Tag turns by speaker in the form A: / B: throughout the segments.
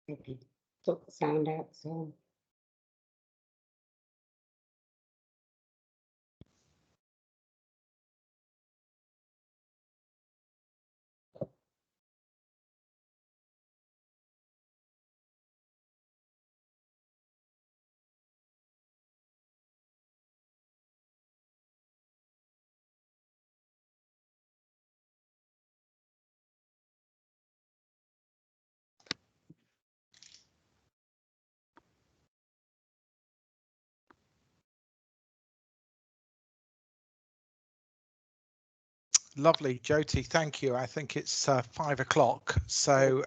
A: Maybe took the sound out, so.
B: Lovely, Jyoti, thank you. I think it's 5 o'clock. So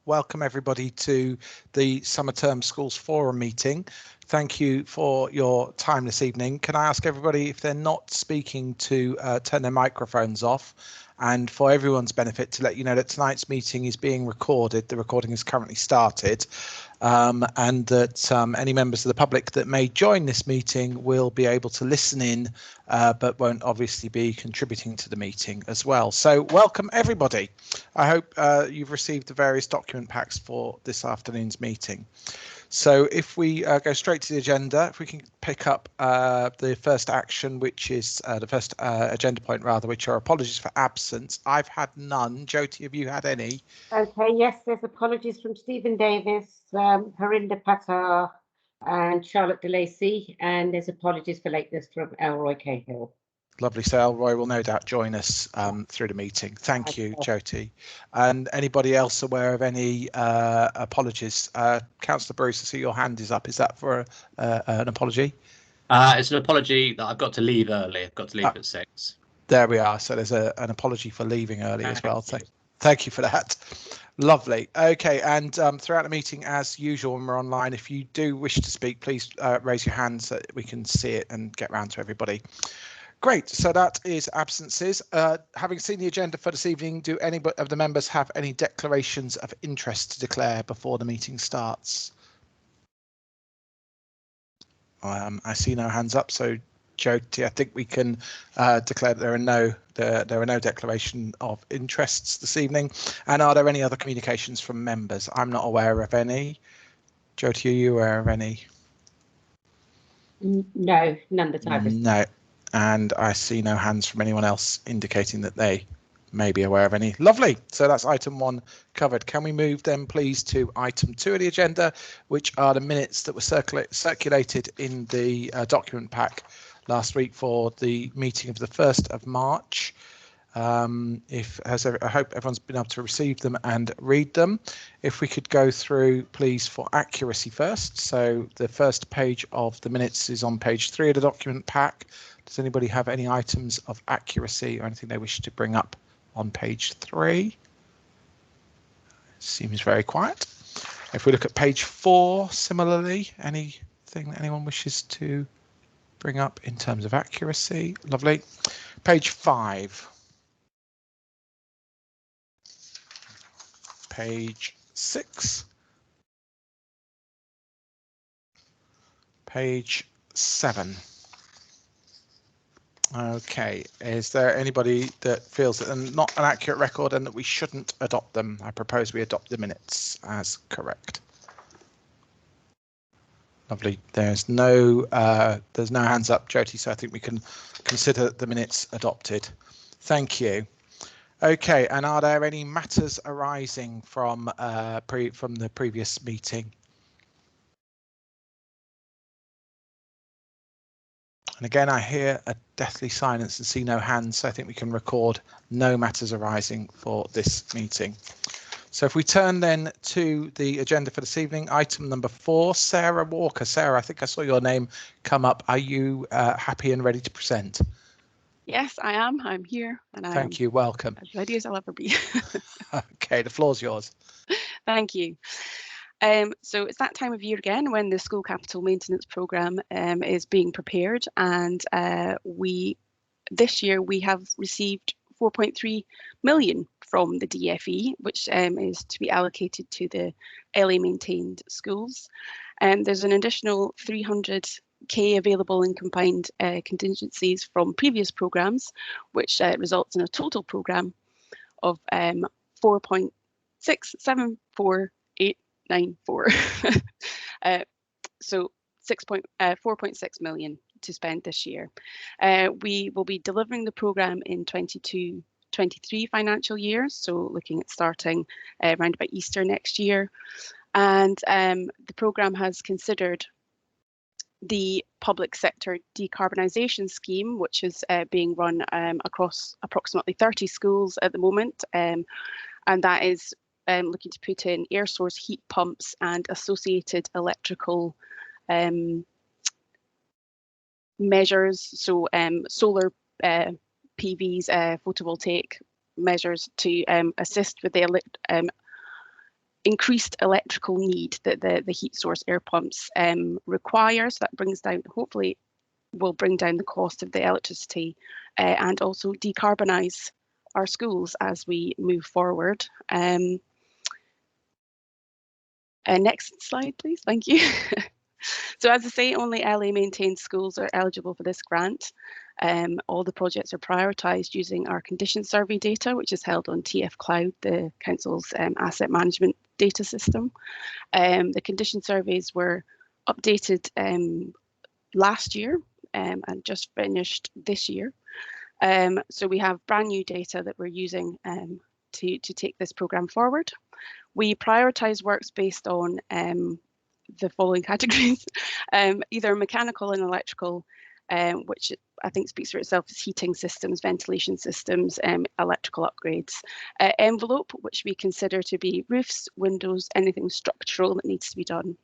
B: welcome everybody to the Summer Term Schools Forum meeting. Thank you for your time this evening. Can I ask everybody, if they're not speaking, to turn their microphones off? And for everyone's benefit, to let you know that tonight's meeting is being recorded. The recording is currently started. And that any members of the public that may join this meeting will be able to listen in, but won't obviously be contributing to the meeting as well. So welcome everybody. I hope you've received the various document packs for this afternoon's meeting. So if we go straight to the agenda, if we can pick up the first action, which is the first agenda point rather, which are apologies for absence. I've had none. Jyoti, have you had any?
A: Okay, yes, there's apologies from Stephen Davis, Harinder Patar and Charlotte DeLacy, and there's apologies for lateness from Elroy Cahill.
B: Lovely. So Elroy will no doubt join us through the meeting. Thank you, Jyoti. And anybody else aware of any apologies? Councillor Bruce, I see your hand is up. Is that for an apology?
C: It's an apology that I've got to leave early. I've got to leave at 6.
B: There we are. So there's an apology for leaving early as well. Thank you for that. Lovely. Okay, and throughout the meeting, as usual, when we're online, if you do wish to speak, please raise your hand so that we can see it and get round to everybody. Great, so that is absences. Having seen the agenda for this evening, do any of the members have any declarations of interest to declare before the meeting starts? I see no hands up, so Jyoti, I think we can declare that there are no declaration of interests this evening. And are there any other communications from members? I'm not aware of any. Jyoti, are you aware of any?
A: No, none that I've received.
B: No. And I see no hands from anyone else indicating that they may be aware of any. Lovely. So that's item 1 covered. Can we move then, please, to item 2 of the agenda, which are the minutes that were circulated in the document pack last week for the meeting of the 1st of March. I hope everyone's been able to receive them and read them. If we could go through, please, for accuracy first. So the first page of the minutes is on page 3 of the document pack. Does anybody have any items of accuracy or anything they wish to bring up on page 3? Seems very quiet. If we look at page 4, similarly, anything that anyone wishes to bring up in terms of accuracy? Lovely. Page 5. Page 6. Page 7. Okay, is there anybody that feels that they're not an accurate record and that we shouldn't adopt them? I propose we adopt the minutes as correct. Lovely. There's no hands up, Jyoti, so I think we can consider the minutes adopted. Thank you. Okay, and are there any matters arising from the previous meeting? And again, I hear a deathly silence and see no hands, so I think we can record no matters arising for this meeting. So if we turn then to the agenda for this evening, item number 4, Sarah Walker. Sarah, I think I saw your name come up. Are you happy and ready to present?
D: Yes, I am. I'm here. And
B: Thank you. Welcome.
D: As ready as I'll ever be.
B: Okay, the floor's yours.
D: Thank you. So it's that time of year again when the school capital maintenance programme is being prepared, and this year we have received 4.3 million from the DFE, which is to be allocated to the LA maintained schools. There's an additional 300k available in combined contingencies from previous programmes, which results in a total programme of 4.6748 6.94. So 4.6 million to spend this year. We will be delivering the programme in 22-23 financial years, so looking at starting around about Easter next year. And the programme has considered the public sector decarbonisation scheme, which is being run across approximately 30 schools at the moment, and that is looking to put in air source heat pumps and associated electrical measures, so solar PVs, photovoltaic measures to assist with the increased electrical need that the heat source air pumps require. So that brings down, hopefully will bring down the cost of the electricity and also decarbonise our schools as we move forward. Next slide, please. Thank you. So as I say, only LA maintained schools are eligible for this grant. All the projects are prioritised using our condition survey data, which is held on TF Cloud, the council's asset management data system. The condition surveys were updated last year and just finished this year. So we have brand new data that we're using to take this programme forward. We prioritise works based on the following categories, either mechanical and electrical, which I think speaks for itself as heating systems, ventilation systems, electrical upgrades. Envelope, which we consider to be roofs, windows, anything structural that needs to be done.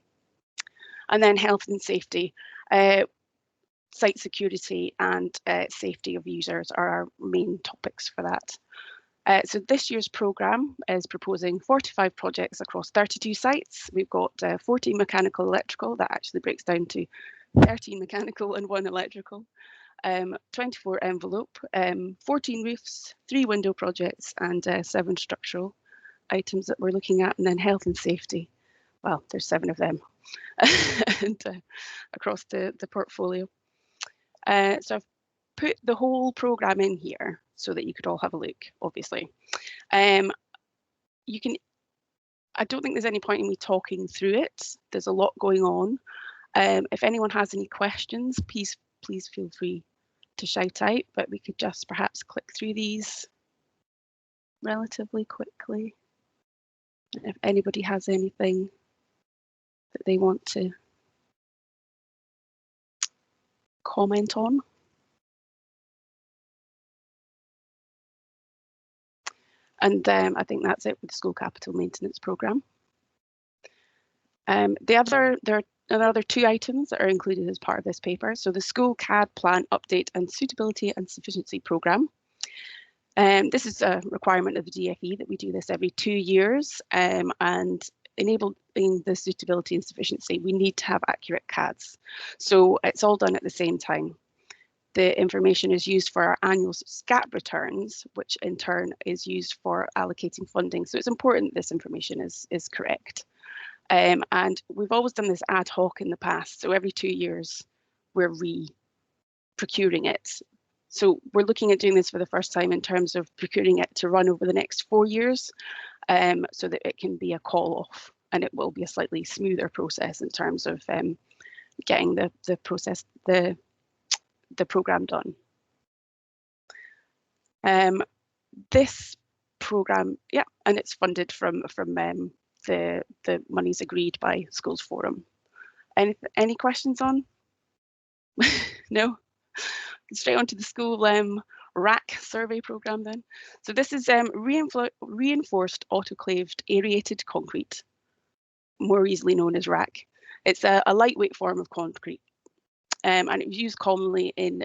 D: And then health and safety, site security and safety of users are our main topics for that. So this year's programme is proposing 45 projects across 32 sites. We've got 14 mechanical electrical, that actually breaks down to 13 mechanical and 1 electrical, 24 envelope, 14 roofs, 3 window projects and 7 structural items that we're looking at, and then health and safety. Well, there's 7 of them and, across the portfolio. So I've put the whole programme in here so that you could all have a look, obviously. You can, I don't think there's any point in me talking through it. There's a lot going on. If anyone has any questions, please feel free to shout out, but we could just perhaps click through these relatively quickly. If anybody has anything that they want to comment on. And I think that's it with the school capital maintenance programme. There are another 2 items that are included as part of this paper. So the school CAD plan update and suitability and sufficiency programme. This is a requirement of the DFE that we do this every 2 years, and enabling the suitability and sufficiency, we need to have accurate CADs. So it's all done at the same time. The information is used for our annual SCAP returns, which in turn is used for allocating funding. So it's important this information is correct. And we've always done this ad hoc in the past. So every 2 years, we're re-procuring it. So we're looking at doing this for the first time in terms of procuring it to run over the next 4 years, so that it can be a call off, and it will be a slightly smoother process in terms of getting the programme done. This programme, yeah, and it's funded from the monies agreed by Schools Forum. Any questions on? No? Straight onto the school RAC survey programme then. So this is reinforced autoclaved aerated concrete, more easily known as RAC. It's a lightweight form of concrete, and it was used commonly in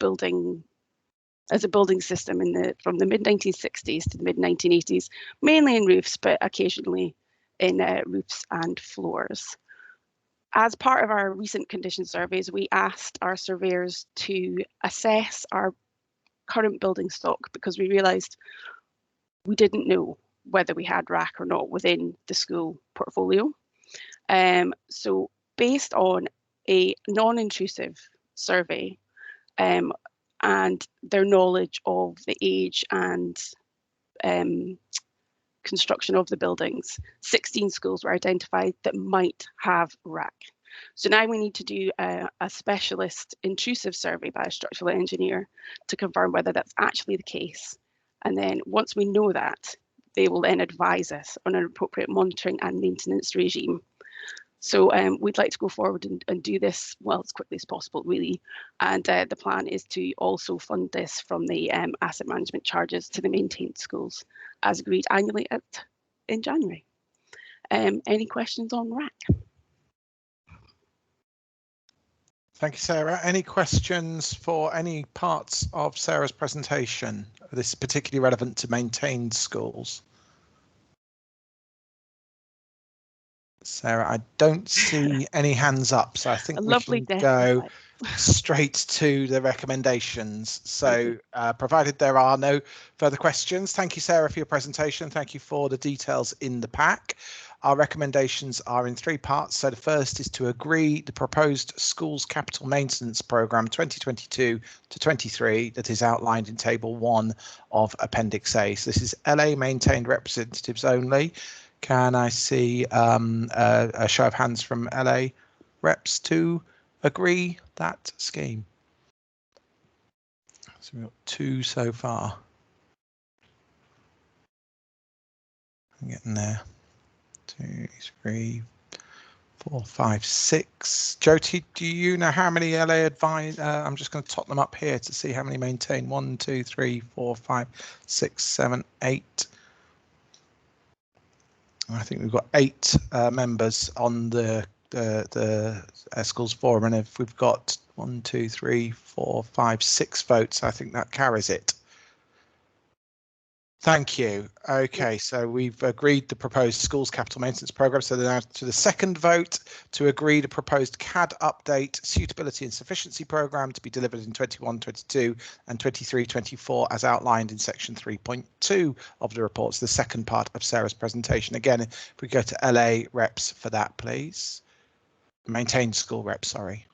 D: building as a building system from the mid-1960s to the mid-1980s, mainly in roofs, but occasionally in roofs and floors. As part of our recent condition surveys, we asked our surveyors to assess our current building stock because we realised we didn't know whether we had RAC or not within the school portfolio. So based on a non-intrusive survey and their knowledge of the age and construction of the buildings, 16 schools were identified that might have RAC. So now we need to do a specialist intrusive survey by a structural engineer to confirm whether that's actually the case. And then once we know that, they will then advise us on an appropriate monitoring and maintenance regime. So we'd like to go forward and do this, well, as quickly as possible, really. And the plan is to also fund this from the asset management charges to the maintained schools, as agreed annually in January. Any questions on RAC?
B: Thank you, Sarah. Any questions for any parts of Sarah's presentation? This is particularly relevant to maintained schools. Sarah, I don't see any hands up, so I think we can go straight to the recommendations. So provided there are no further questions, thank you, Sarah, for your presentation. Thank you for the details in the pack. Our recommendations are in three parts. So the first is to agree the proposed schools capital maintenance programme 2022 to 23 that is outlined in table 1 of Appendix A. So this is LA maintained representatives only. Can I see a show of hands from LA reps to agree that scheme? So we've got 2 so far. I'm getting there. 2, 3, 4, 5, 6. Jyoti, do you know how many LA advise? I'm just going to tot them up here to see how many maintain. 1, 2, 3, 4, 5, 6, 7, 8. I think we've got 8 members on the schools forum, and if we've got 1, 2, 3, 4, 5, 6 votes, I think that carries it. Thank you. Okay, so we've agreed the proposed schools capital maintenance programme. So now to the second vote to agree the proposed CAD update suitability and sufficiency programme to be delivered in 21-22 and 23-24 as outlined in section 3.2 of the reports, the second part of Sarah's presentation. Again, if we go to LA reps for that, please. Maintained school reps, sorry.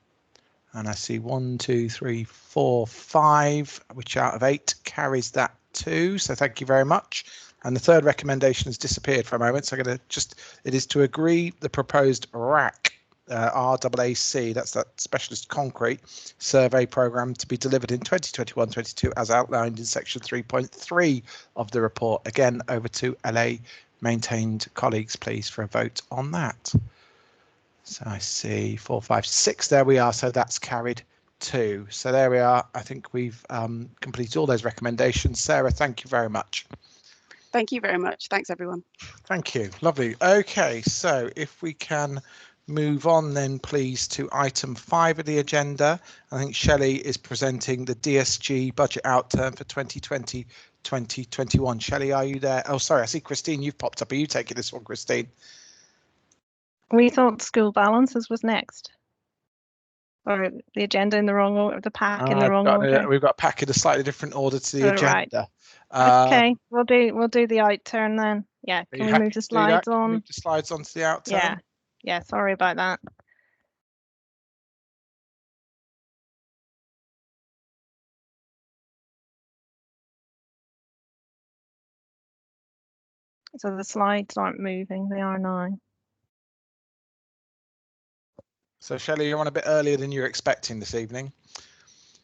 B: And I see 1, 2, 3, 4, 5, which out of 8 carries that too. So thank you very much. And the third recommendation has disappeared for a moment. So I'm going to it is to agree the proposed RAC, RAAC, that's that specialist concrete survey programme to be delivered in 2021-22 as outlined in section 3.3 of the report. Again, over to LA maintained colleagues, please, for a vote on that. So I see 4, 5, 6. There we are. So that's carried 2. So there we are. I think we've completed all those recommendations. Sarah, thank you very much.
D: Thank you very much. Thanks, everyone.
B: Thank you. Lovely. OK, so if we can move on then, please, to item 5 of the agenda. I think Shelley is presenting the DSG budget outturn for 2020-2021. Shelley, are you there? Oh, sorry, I see Christine, you've popped up. Are you taking this one, Christine?
E: We thought school balances was next. Or the agenda in the wrong order, the pack in the wrong order.
B: We've got pack in a slightly different order to the agenda.
E: Right. Okay, we'll do the outturn then. Yeah, can we move the slides on?
B: Move the slides onto the outturn.
E: Yeah, sorry about that. So the slides aren't moving, they are now.
B: So Shelley, you're on a bit earlier than you were expecting this evening.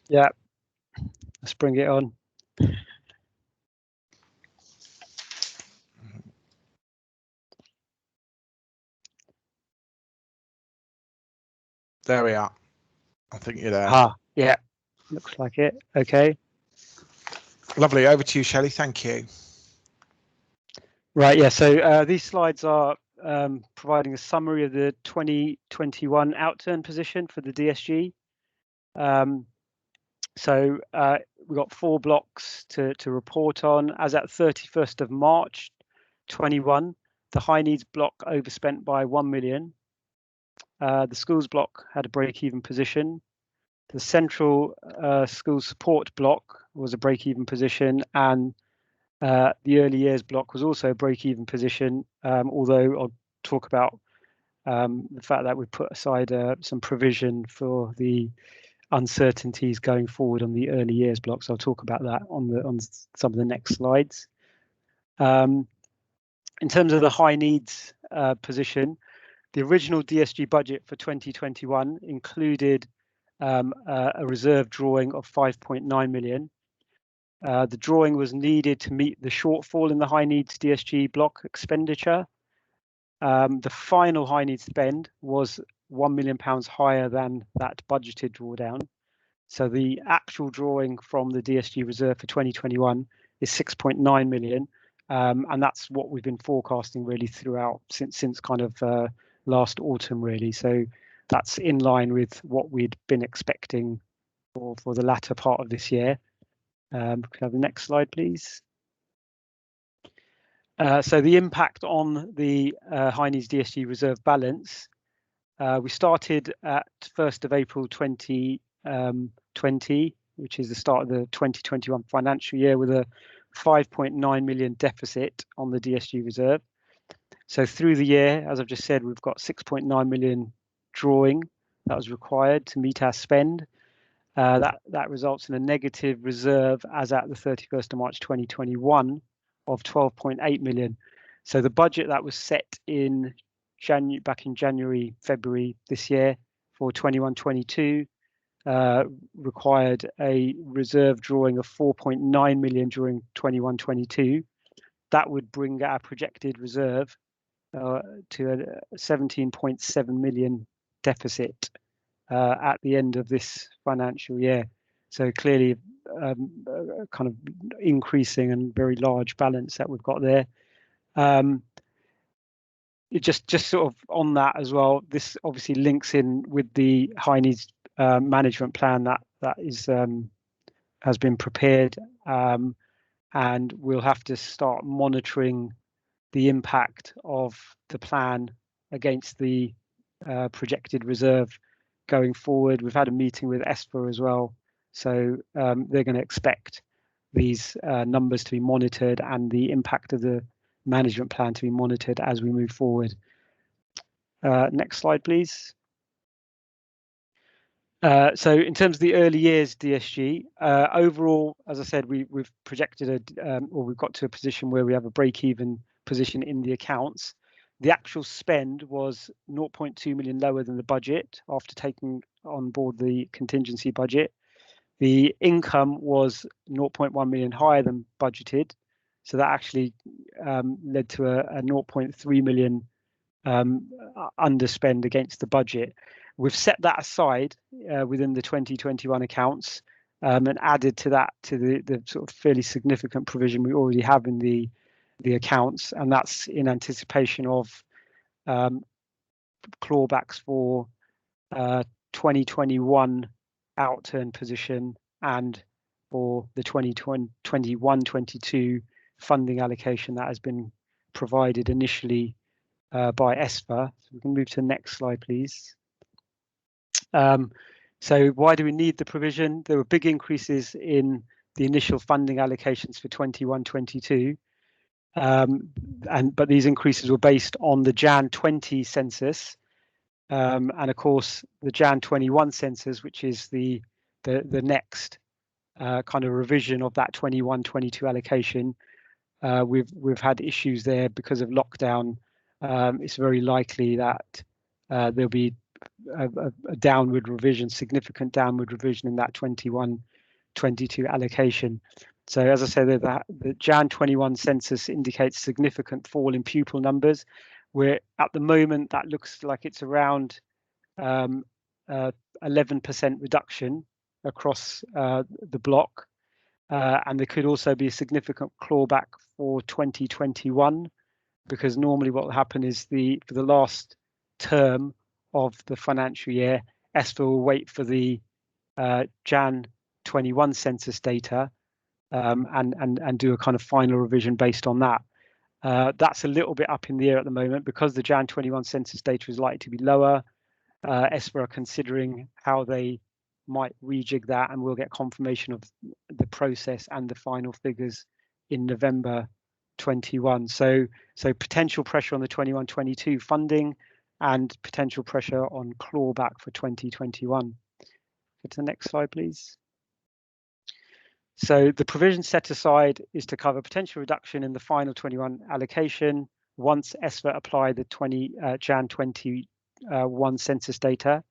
F: Yeah, let's bring it on.
B: There we are. I think you're there.
F: Ah, yeah, looks like it. Okay.
B: Lovely. Over to you, Shelley. Thank you.
F: Right, yeah, so these slides are providing a summary of the 2021 outturn position for the DSG. So we've got 4 blocks to report on. As at 31st of March 21, the high needs block overspent by 1 million. The schools block had a break-even position. The central school support block was a break-even position, and the early years block was also a break-even position, although I'll talk about the fact that we put aside some provision for the uncertainties going forward on the early years blocks. I'll talk about that on some of the next slides. In terms of the high needs position, the original DSG budget for 2021 included a reserve drawing of 5.9 million. The drawing was needed to meet the shortfall in the high needs DSG block expenditure. The final high needs spend was £1 million higher than that budgeted drawdown. So the actual drawing from the DSG reserve for 2021 is 6.9 million. And that's what we've been forecasting really throughout since kind of last autumn really. So that's in line with what we'd been expecting for the latter part of this year. Could I have the next slide, please? So the impact on the high needs DSG reserve balance, we started at 1st of April 2020, which is the start of the 2021 financial year, with a 5.9 million deficit on the DSG reserve. So through the year, as I've just said, we've got 6.9 million drawing that was required to meet our spend. That results in a negative reserve as at the 31st of March 2021 of 12.8 million. So the budget that was set in back in January, February this year for 21-22 required a reserve drawing of 4.9 million during 21-22. That would bring our projected reserve to a 17.7 million deficit at the end of this financial year. So clearly kind of increasing and very large balance that we've got there. It just sort of on that as well, this obviously links in with the high needs management plan that is has been prepared, and we'll have to start monitoring the impact of the plan against the projected reserve going forward. We've had a meeting with ESPA as well, so they're going to expect these numbers to be monitored and the impact of the management plan to be monitored as we move forward. Next slide, please. So in terms of the early years DSG, overall, as I said, we've projected or we've got to a position where we have a break-even position in the accounts. The actual spend was 0.2 million lower than the budget after taking on board the contingency budget. The income was 0.1 million higher than budgeted. So that actually led to a 0.3 million underspend against the budget. We've set that aside within the 2021 accounts and added to that to the sort of fairly significant provision we already have in the accounts, and that's in anticipation of clawbacks for 2021 outturn position and for the 2021-22 funding allocation that has been provided initially by ESPA. So we can move to the next slide, please. So why do we need the provision? There were big increases in the initial funding allocations for 21-22, but these increases were based on the Jan 20 census, and of course the Jan 21 census, which is the next kind of revision of that 21-22 allocation. We've had issues there because of lockdown. It's very likely that there'll be a downward revision, significant downward revision in that 21-22 allocation. So as I said, the Jan 21 census indicates significant fall in pupil numbers, where at the moment that looks like it's around 11% reduction across the block. And there could also be a significant clawback for 2021, because normally what will happen is for the last term of the financial year, ESPA will wait for the Jan 21 census data and do a kind of final revision based on that. That's a little bit up in the air at the moment because the Jan 21 census data is likely to be lower. ESPA are considering how they might rejig that, and we'll get confirmation of the process and the final figures in November 21. So potential pressure on the 21-22 funding and potential pressure on clawback for 2021. Go to the next slide, please. So the provision set aside is to cover potential reduction in the final 21 allocation once ESFA apply the Jan 21 census data.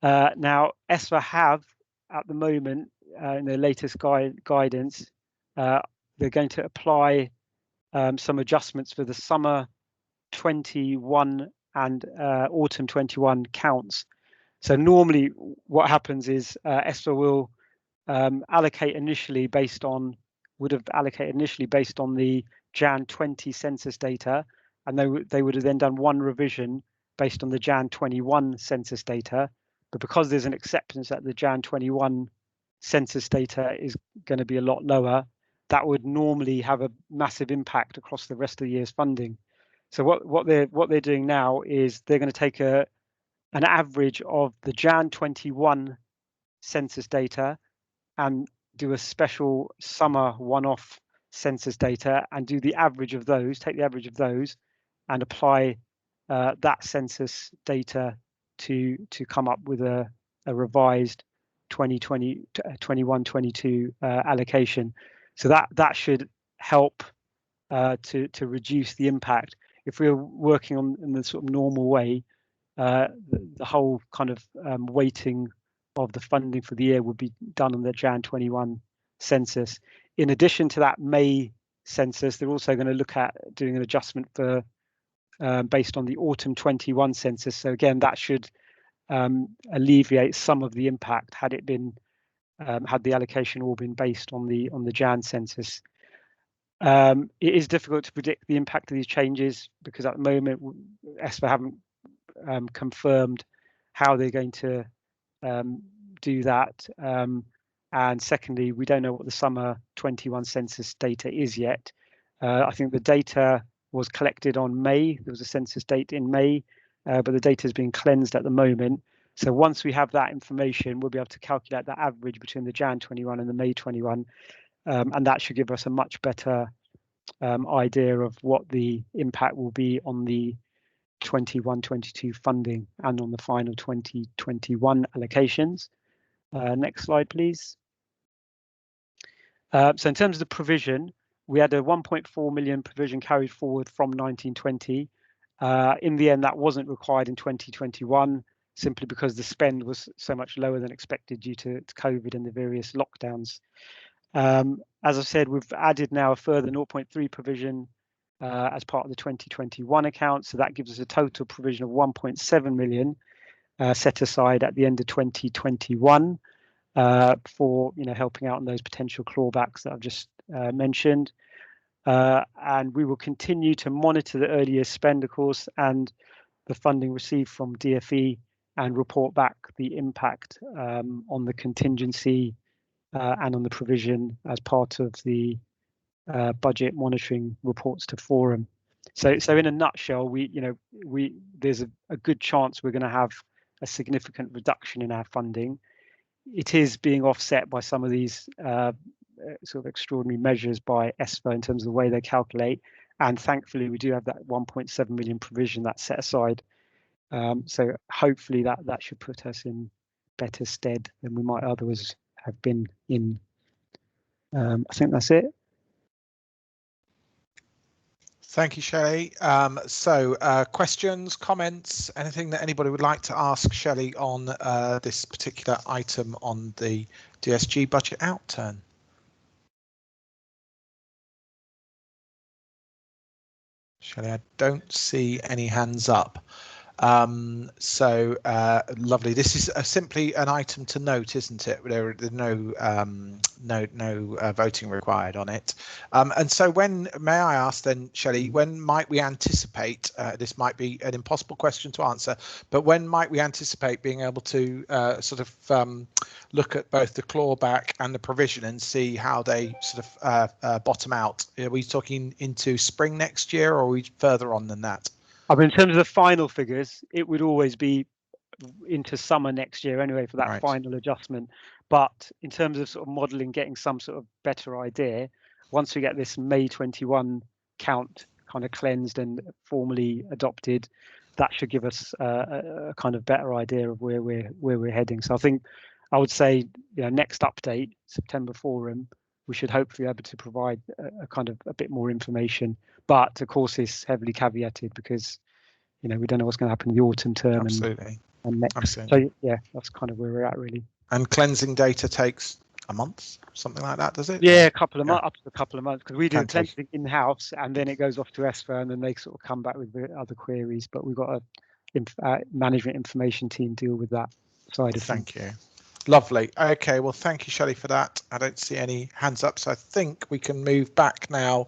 F: Now, ESFA have at the moment in their latest guidance, they're going to apply some adjustments for the summer 21 and autumn 21 counts. So normally what happens is ESFA will allocate initially based on, would have allocated initially based on the Jan 20 census data, and they would have then done one revision based on the Jan 21 census data. But because there's an acceptance that the Jan 21 census data is going to be a lot lower, that would normally have a massive impact across the rest of the year's funding. So what they're doing now is they're going to take an average of the Jan 21 census data and do a special summer one-off census data and do the average of those, take the average of those and apply that census data to come up with a revised 21-22 allocation. So that should help to reduce the impact. If we're working on in the sort of normal way, the whole kind of weighting of the funding for the year would be done on the Jan 21 census. In addition to that May census, they're also going to look at doing an adjustment for based on the autumn 21 census. So again, that should alleviate some of the impact had it been had the allocation all been based on the Jan census. It is difficult to predict the impact of these changes because at the moment ESFA haven't confirmed how they're going to do that. And secondly, we don't know what the summer 21 census data is yet. I think the data was collected on May. There was a census date in May, but the data is being cleansed at the moment. So once we have that information, we'll be able to calculate that average between the Jan 21 and the May 21. And that should give us a much better idea of what the impact will be on the 21-22 funding and on the final 2021 allocations. Next slide, please. So in terms of the provision, we had a 1.4 million provision carried forward from 1920. In the end, that wasn't required in 2021, simply because the spend was so much lower than expected due to COVID and the various lockdowns. As I said, we've added now a further 0.3 provision as part of the 2021 account. So that gives us a total provision of 1.7 million set aside at the end of 2021 for helping out on those potential clawbacks that I've just mentioned. And we will continue to monitor the early years spend, of course, and the funding received from DFE and report back the impact on the contingency and on the provision as part of the budget monitoring reports to Forum. So in a nutshell, there's a good chance we're going to have a significant reduction in our funding. It is being offset by some of these sort of extraordinary measures by ESFA in terms of the way they calculate, and thankfully we do have that 1.7 million provision that's set aside. So hopefully that should put us in better stead than we might otherwise have been in. I think that's it.
B: Thank you, Shelley. Questions, comments, anything that anybody would like to ask Shelley on this particular item on the DSG budget outturn? Shelley, I don't see any hands up. Lovely. This is simply an item to note, isn't it? There's no voting required on it. And so when, may I ask then, Shelley, when might we anticipate, this might be an impossible question to answer, but when might we anticipate being able to look at both the clawback and the provision and see how they sort of bottom out? Are we talking into spring next year, or are we further on than that?
F: I mean, in terms of the final figures, it would always be into summer next year anyway for that
B: Right.
F: final adjustment. But in terms of sort of modelling, getting some sort of better idea, once we get this May 21 count kind of cleansed and formally adopted, that should give us a kind of better idea of where we're heading. So I think I would say, next update, September Forum, we should hopefully be able to provide a kind of a bit more information. But of course, it's heavily caveated because, you know, we don't know what's going to happen in the autumn term
B: Absolutely.
F: and next.
B: Absolutely.
F: So yeah, that's kind of where we're at really.
B: And cleansing data takes a month, something like that, does it?
F: Yeah, a couple of
B: Yeah.
F: months, up to a couple of months, because we do
B: Can take-
F: cleansing in house and then it goes off to ESFA and then they sort of come back with the other queries. But we've got a management information team deal with that side of things.
B: Thank you. Lovely. Okay, well, thank you, Shelley, for that. I don't see any hands up, so I think we can move back now,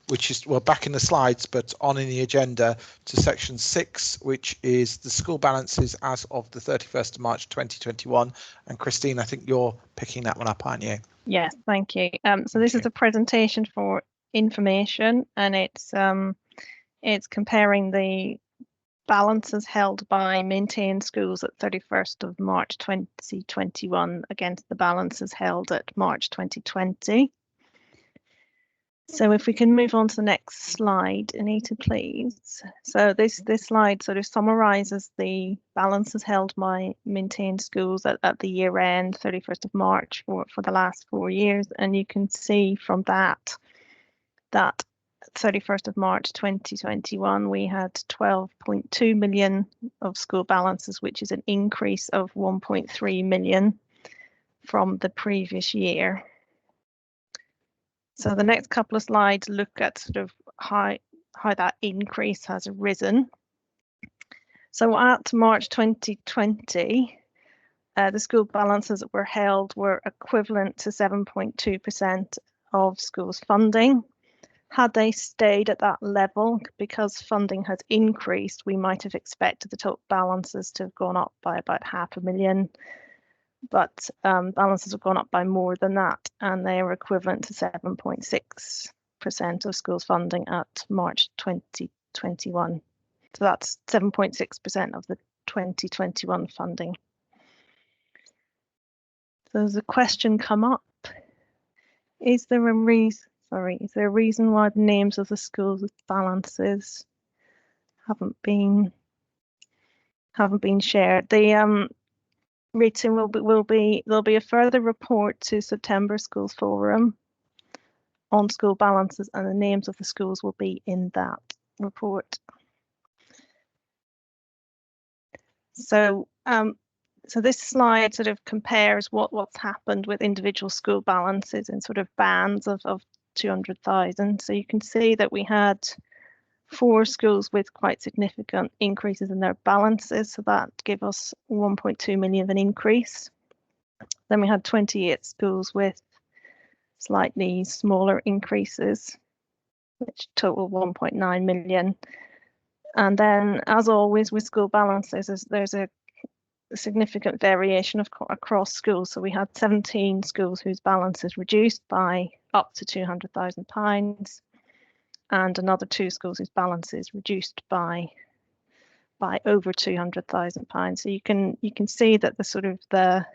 B: which is, well, back in the slides, but on in the agenda to section 6, which is the school balances as of the 31st of March 2021. And Christine, I think you're picking that one up, aren't you?
E: Yes, thank you. So this is a presentation for information, and it's comparing the balances held by maintained schools at 31st of March 2021 against the balances held at March 2020. So if we can move on to the next slide, Anita, please. So this slide sort of summarizes the balances held by maintained schools at the year end, 31st of March for the last 4 years. And you can see from that 31st of March 2021, we had 12.2 million of school balances, which is an increase of 1.3 million from the previous year. So the next couple of slides look at sort of how that increase has arisen. So at March 2020, the school balances that were held were equivalent to 7.2% of schools' funding. Had they stayed at that level, because funding has increased, we might have expected the total balances to have gone up by about £500,000. But balances have gone up by more than that, and they are equivalent to 7.6% of schools' funding at March 2021. So that's 7.6% of the 2021 funding. So there's a question come up. Is there a reason why the names of the schools with balances haven't been shared? The written there'll be a further report to September Schools Forum on school balances, and the names of the schools will be in that report. So so this slide sort of compares what's happened with individual school balances in sort of bands of 200,000. So you can see that we had 4 schools with quite significant increases in their balances, so that gave us 1.2 million of an increase. Then we had 28 schools with slightly smaller increases, which total 1.9 million. And then, as always with school balances, there's a significant variation across schools. So we had 17 schools whose balances reduced by up to £200,000. And another 2 schools whose balances reduced by over £200,000. So you can see that the sort of the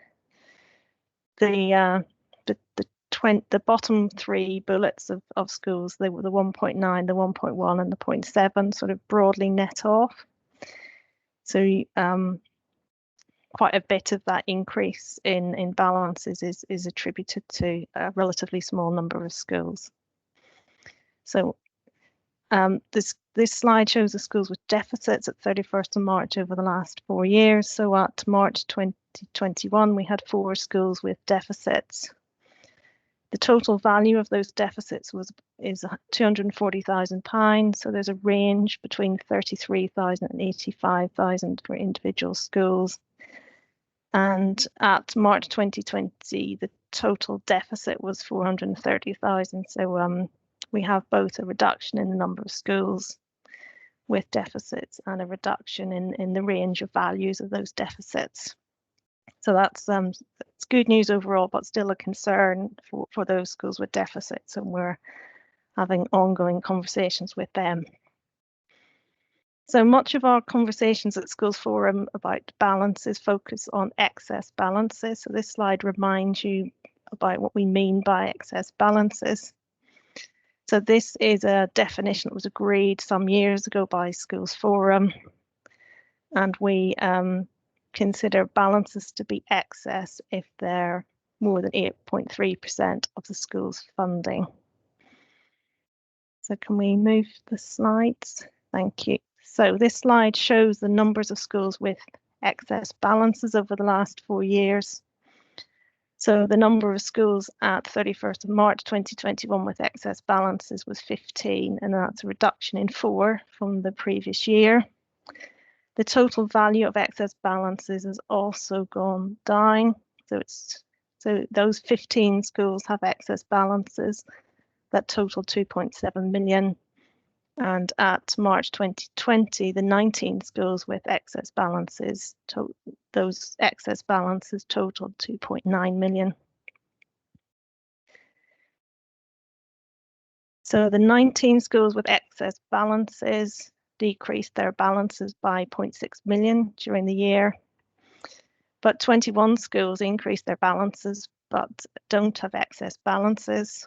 E: bottom 3 bullets of schools, they were the 1.9, the 1.1, and the 0.7 sort of broadly net off. So quite a bit of that increase in balances is attributed to a relatively small number of schools. So this slide shows the schools with deficits at 31st of March over the last 4 years. So at March 2021, we had 4 schools with deficits. The total value of those deficits is £240,000. So there's a range between 33,000 and 85,000 for individual schools. And at March 2020, the total deficit was 430,000. So we have both a reduction in the number of schools with deficits and a reduction in the range of values of those deficits. So that's it's good news overall, but still a concern for those schools with deficits, and we're having ongoing conversations with them. So much of our conversations at Schools Forum about balances focus on excess balances. So this slide reminds you about what we mean by excess balances. So this is a definition that was agreed some years ago by Schools Forum, and we consider balances to be excess if they're more than 8.3% of the school's funding. So can we move the slides? Thank you. So this slide shows the numbers of schools with excess balances over the last 4 years. So the number of schools at 31st of March 2021 with excess balances was 15, and that's a reduction in 4 from the previous year. The total value of excess balances has also gone down. So those 15 schools have excess balances that total 2.7 million. And at March 2020, the 19 schools with excess balances, those excess balances totaled 2.9 million. So the 19 schools with excess balances decreased their balances by 0.6 million during the year. But 21 schools increased their balances but don't have excess balances.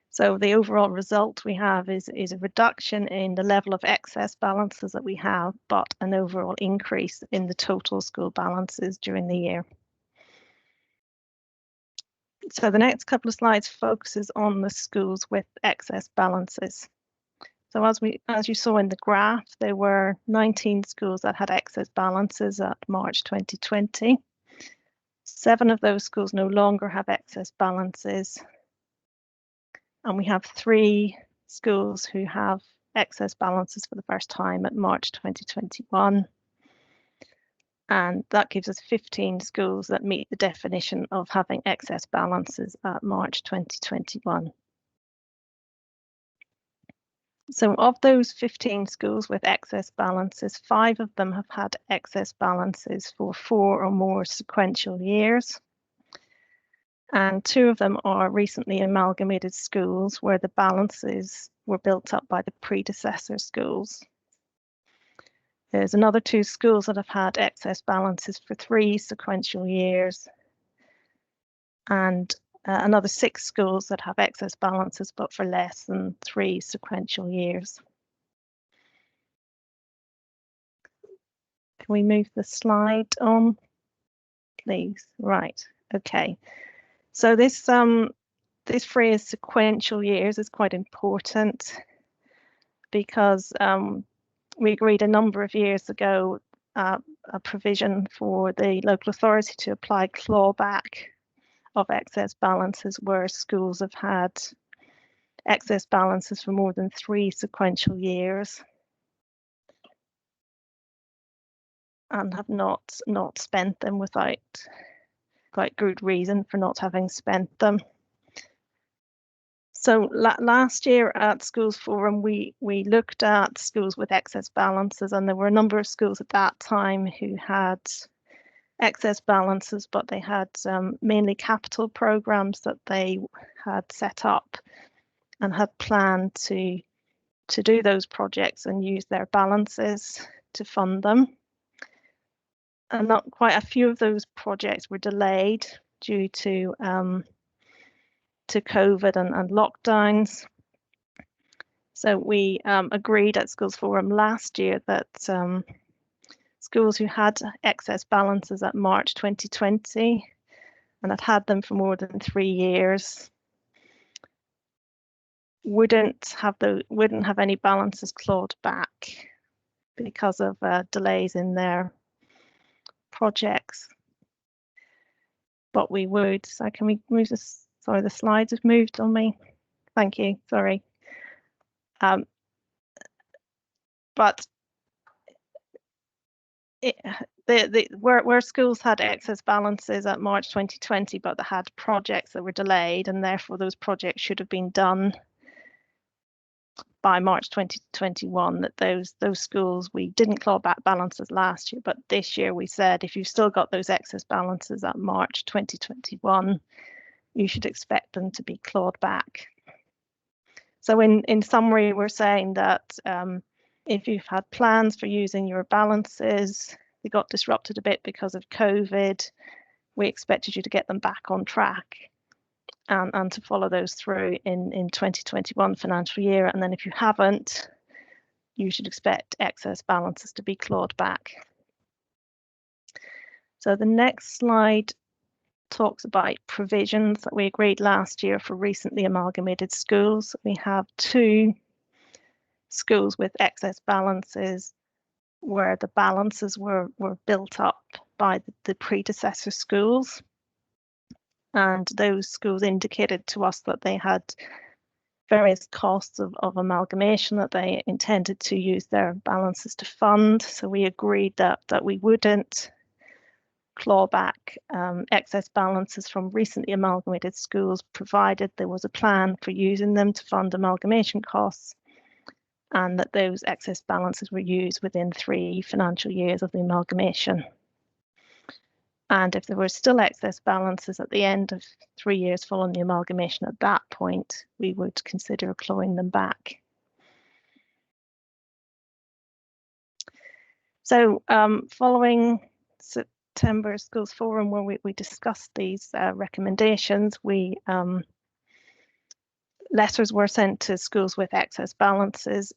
E: So the overall result we have is a reduction in the level of excess balances that we have, but an overall increase in the total school balances during the year. So the next couple of slides focuses on the schools with excess balances. So as you saw in the graph, there were 19 schools that had excess balances at March 2020. 7 of those schools no longer have excess balances. And we have 3 schools who have excess balances for the first time at March 2021. And that gives us 15 schools that meet the definition of having excess balances at March 2021. So of those 15 schools with excess balances, 5 of them have had excess balances for 4 or more sequential years. And 2 of them are recently amalgamated schools where the balances were built up by the predecessor schools. There's another 2 schools that have had excess balances for 3 sequential years, and another 6 schools that have excess balances but for less than 3 sequential years. Can we move the slide on, please? Right, okay. So this phrase sequential years is quite important because we agreed a number of years ago a provision for the local authority to apply clawback of excess balances where schools have had excess balances for more than 3 sequential years and have not spent them without quite good reason for not having spent them. So last year at Schools Forum, we looked at schools with excess balances, and there were a number of schools at that time who had excess balances, but they had mainly capital programs that they had set up and had planned to do those projects and use their balances to fund them. And not quite a few of those projects were delayed due to COVID and lockdowns. So we agreed at Schools Forum last year that schools who had excess balances at March 2020 and had them for more than 3 years wouldn't have any balances clawed back because of delays in their projects. But we would. So can we move this? Sorry, the slides have moved on me. Thank you. Sorry. But where schools had excess balances at March 2020, but they had projects that were delayed, and therefore those projects should have been done by March 2021, that those schools, we didn't claw back balances last year, but this year we said if you've still got those excess balances at March 2021, you should expect them to be clawed back. So in summary, we're saying that if you've had plans for using your balances, they got disrupted a bit because of COVID, we expected you to get them back on track and to follow those through in 2021 financial year. And then if you haven't, you should expect excess balances to be clawed back. So the next slide talks about provisions that we agreed last year for recently amalgamated schools. We have 2 schools with excess balances where the balances were built up by the predecessor schools. And those schools indicated to us that they had various costs of amalgamation that they intended to use their balances to fund. So we agreed that we wouldn't claw back excess balances from recently amalgamated schools, provided there was a plan for using them to fund amalgamation costs, and that those excess balances were used within 3 financial years of the amalgamation. And if there were still excess balances at the end of 3 years following the amalgamation, at that point, we would consider clawing them back. So following September Schools Forum, where we discussed these recommendations, letters were sent to schools with excess balances,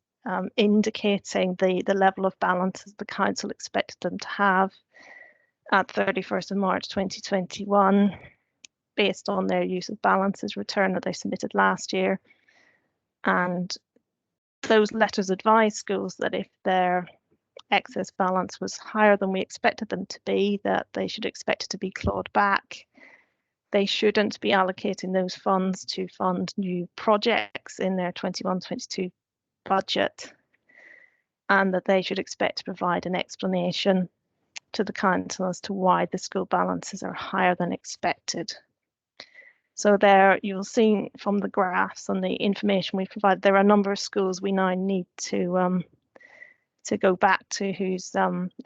E: indicating the level of balances the council expected them to have at 31st of March 2021, based on their use of balances return that they submitted last year. And those letters advised schools that if their excess balance was higher than we expected them to be, that they should expect it to be clawed back. They shouldn't be allocating those funds to fund new projects in their 21-22 budget, and that they should expect to provide an explanation to the council as to why the school balances are higher than expected. So there you'll see from the graphs and the information we provide, there are a number of schools we now need to go back to whose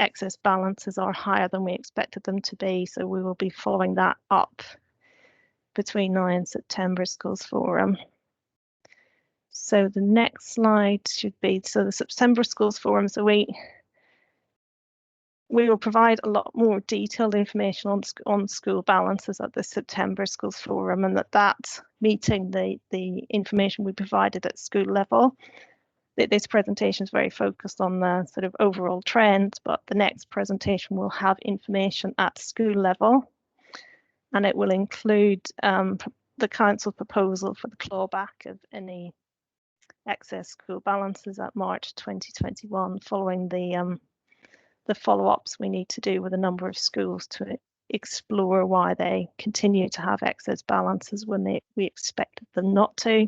E: excess balances are higher than we expected them to be. So we will be following that up between now and September Schools Forum. So the next slide should be, so the September Schools Forum. So we will provide a lot more detailed information on school balances at the September Schools Forum, and that's meeting the information we provided at school level. This presentation is very focused on the sort of overall trends, but the next presentation will have information at school level, and it will include the council proposal for the clawback of any excess school balances at March 2021, following the follow-ups we need to do with a number of schools to explore why they continue to have excess balances when we expected them not to.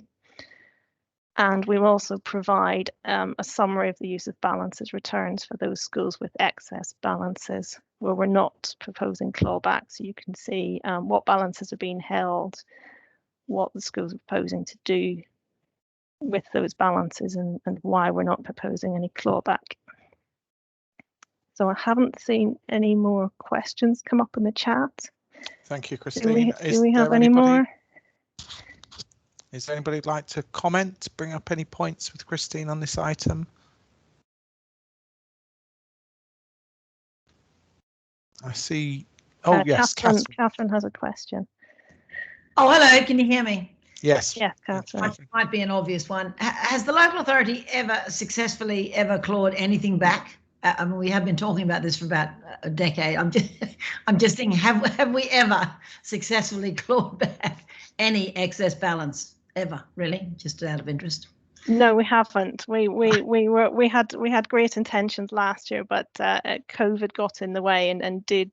E: And we will also provide a summary of the use of balances returns for those schools with excess balances where we're not proposing clawback. So you can see what balances are being held, what the schools are proposing to do with those balances, and why we're not proposing any clawback. So I haven't seen any more questions come up in the chat.
B: Thank you, Christine.
E: Do we have any more?
B: Is there anybody who'd like to comment, bring up any points with Christine on this item? I see. Oh, yes,
E: Catherine has a question.
G: Oh, hello. Can you hear me?
B: Yes.
E: Yes, Catherine.
G: Might be an obvious one. Has the local authority ever successfully clawed anything back? I mean, we have been talking about this for about a decade. I'm just thinking, have we ever successfully clawed back any excess balance ever? Really, just out of interest.
E: No, we haven't. We had great intentions last year, but COVID got in the way and did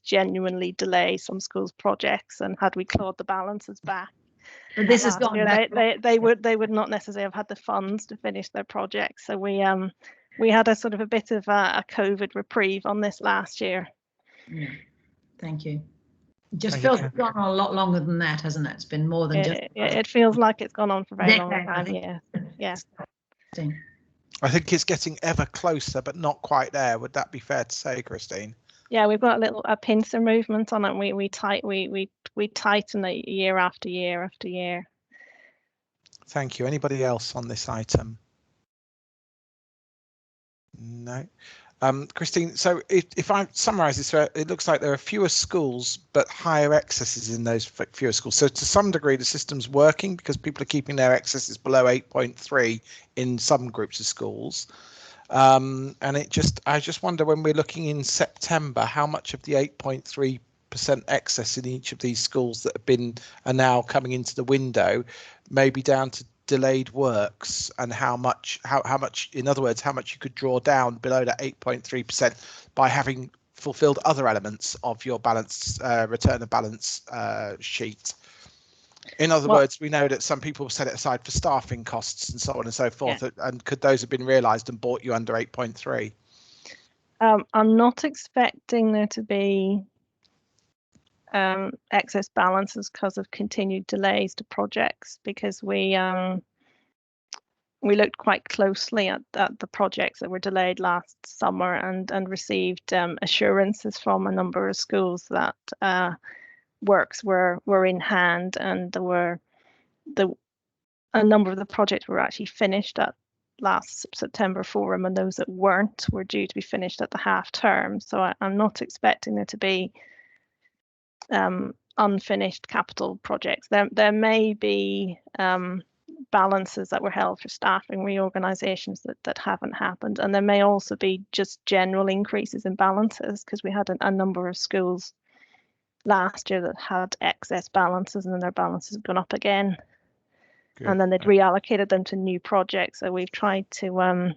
E: genuinely delay some schools' projects. And had we clawed the balances back,
G: but this has gone back.
E: They would not necessarily have had the funds to finish their projects. So we had a sort of a bit of a COVID reprieve on this last year.
G: Yeah. Thank you. It just feels it's gone on a lot longer than that, hasn't it? It's been more than just.
E: It feels like it's gone on for a very long time. Yeah.
B: I think it's getting ever closer, but not quite there. Would that be fair to say, Christine?
E: Yeah, we've got a pincer movement on it. We tighten it year after year after year.
B: Thank you. Anybody else on this item? No. Christine, so if I summarise this, it looks like there are fewer schools but higher excesses in those fewer schools. So to some degree, the system's working because people are keeping their excesses below 8.3 in some groups of schools. And I just wonder, when we're looking in September, how much of the 8.3% % excess in each of these schools that are now coming into the window, maybe down to delayed works, and how much, in other words, how much you could draw down below that 8.3% by having fulfilled other elements of your balance return of balance sheet. In other words, we know that some people set it aside for staffing costs and so on and so forth. Yeah. And could those have been realised and bought you under 8.3?
E: I'm not expecting there to be excess balances because of continued delays to projects, because we looked quite closely at the projects that were delayed last summer and received assurances from a number of schools that works were in hand, and there were a number of the projects were actually finished at last September forum, and those that weren't were due to be finished at the half term. So I'm not expecting there to be unfinished capital projects. There may be balances that were held for staffing reorganisations that haven't happened, and there may also be just general increases in balances, because we had a number of schools last year that had excess balances, and then their balances have gone up again. Good. And then they'd reallocated them to new projects. So we've tried to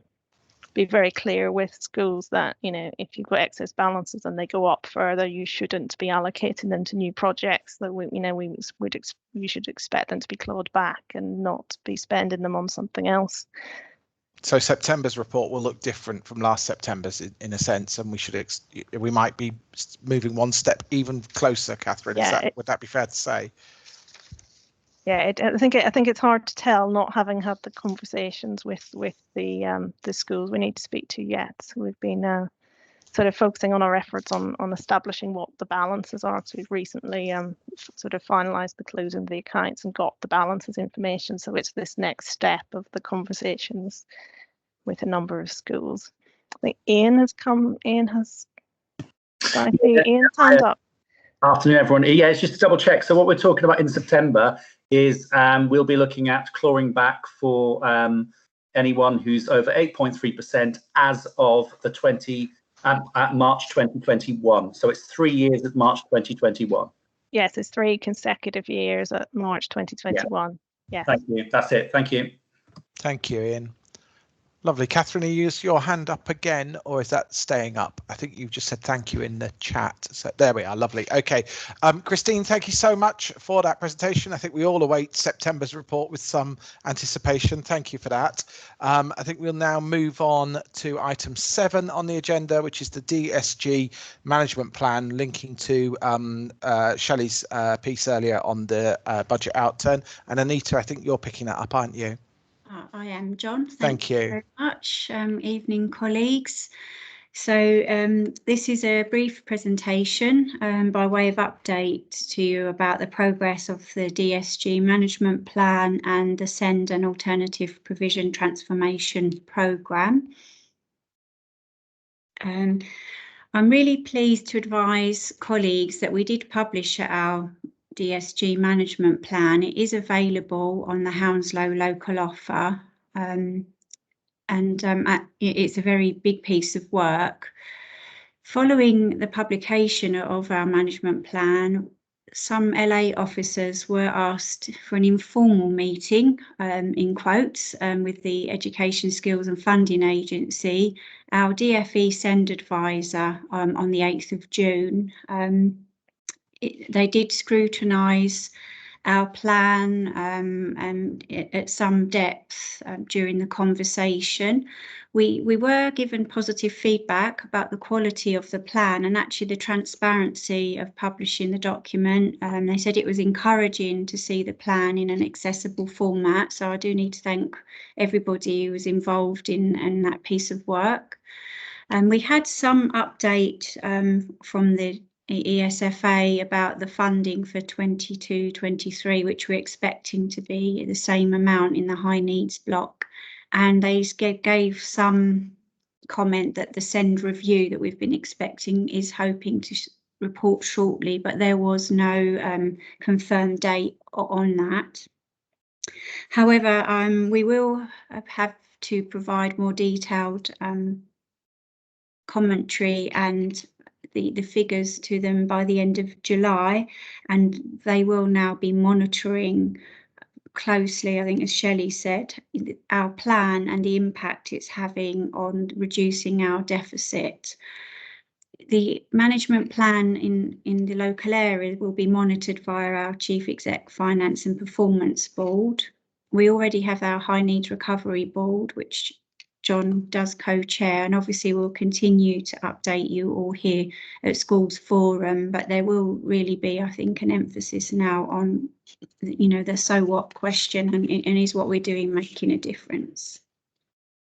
E: be very clear with schools that, you know, if you've got excess balances and they go up further, you shouldn't be allocating them to new projects. That we should expect them to be clawed back and not be spending them on something else.
B: So September's report will look different from last September's in a sense, and we might be moving one step even closer, Catherine. Yeah, would that be fair to say?
E: Yeah, I think it's hard to tell, not having had the conversations with the schools we need to speak to yet. So we've been sort of focusing on our efforts on establishing what the balances are. So we've recently sort of finalised the closing of the accounts and got the balances information. So it's this next step of the conversations with a number of schools. I think Ian has come. Ian's hand up.
H: Afternoon, everyone. Yeah, it's just to double check. So what we're talking about in September is we'll be looking at clawing back for anyone who's over 8.3% as of the at March 2021. So it's 3 years at March 2021.
E: Yes, it's 3 consecutive years at March 2021. Yeah. Yes.
H: Thank you. That's it. Thank you.
B: Thank you, Ian. Lovely. Catherine, you use your hand up again, or is that staying up? I think you've just said thank you in the chat. So there we are. Lovely. OK, Christine, thank you so much for that presentation. I think we all await September's report with some anticipation. Thank you for that. I think we'll now move on to item 7 on the agenda, which is the DSG Management Plan, linking to Shelley's piece earlier on the budget outturn. And Anita, I think you're picking that up, aren't you?
I: I am, John.
B: Thank you
I: very much. Evening, colleagues. So this is a brief presentation by way of update to you about the progress of the DSG Management Plan and the SEND and Alternative Provision Transformation Programme. I'm really pleased to advise colleagues that we did publish our DSG Management Plan. It is available on the Hounslow local offer, and it's a very big piece of work. Following the publication of our management plan, some LA officers were asked for an informal meeting, in quotes, with the Education Skills and Funding Agency, our DFE SEND advisor, on the 8th of June. They did scrutinise our plan and at some depth during the conversation. We were given positive feedback about the quality of the plan and actually the transparency of publishing the document. They said it was encouraging to see the plan in an accessible format. So I do need to thank everybody who was involved in that piece of work. And we had some update from the ESFA about the funding for 22-23, which we're expecting to be the same amount in the high needs block. And they gave some comment that the SEND review that we've been expecting is hoping to report shortly, but there was no confirmed date on that. However, we will have to provide more detailed commentary and the figures to them by the end of July, and they will now be monitoring closely, I think, as Shelley said, our plan and the impact it's having on reducing our deficit. The management plan in the local area will be monitored via our Chief Exec Finance and Performance Board. We already have our High Needs Recovery Board, which John does co-chair, and obviously we'll continue to update you all here at Schools Forum, but there will really be, I think, an emphasis now on, you know, the so what question, and is what we're doing making a difference.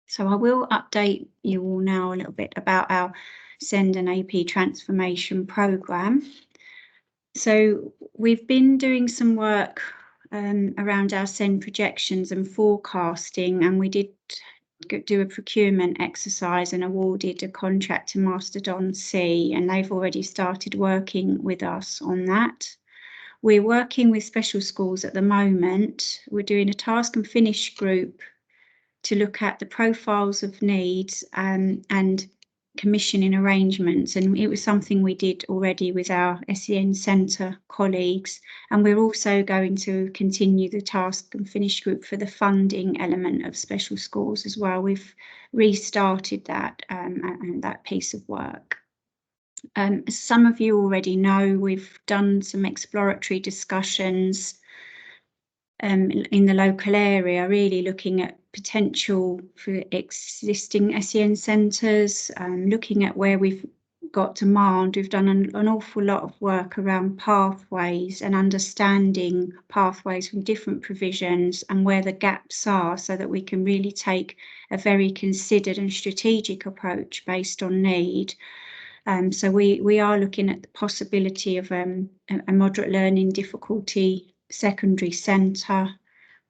I: So I will update you all now a little bit about our SEND and AP transformation programme. So we've been doing some work around our SEND projections and forecasting, and we did do a procurement exercise and awarded a contract to Mastodon C, and they've already started working with us on that. We're working with special schools at the moment. We're doing a task and finish group to look at the profiles of needs and commissioning arrangements, and it was something we did already with our SEN Centre colleagues, and we're also going to continue the task and finish group for the funding element of special schools as well. We've restarted that and that piece of work. As some of you already know, we've done some exploratory discussions in the local area, really looking at potential for existing SEN centres, looking at where we've got demand. We've done an awful lot of work around pathways and understanding pathways from different provisions and where the gaps are, so that we can really take a very considered and strategic approach based on need. So we are looking at the possibility of a moderate learning difficulty secondary centre,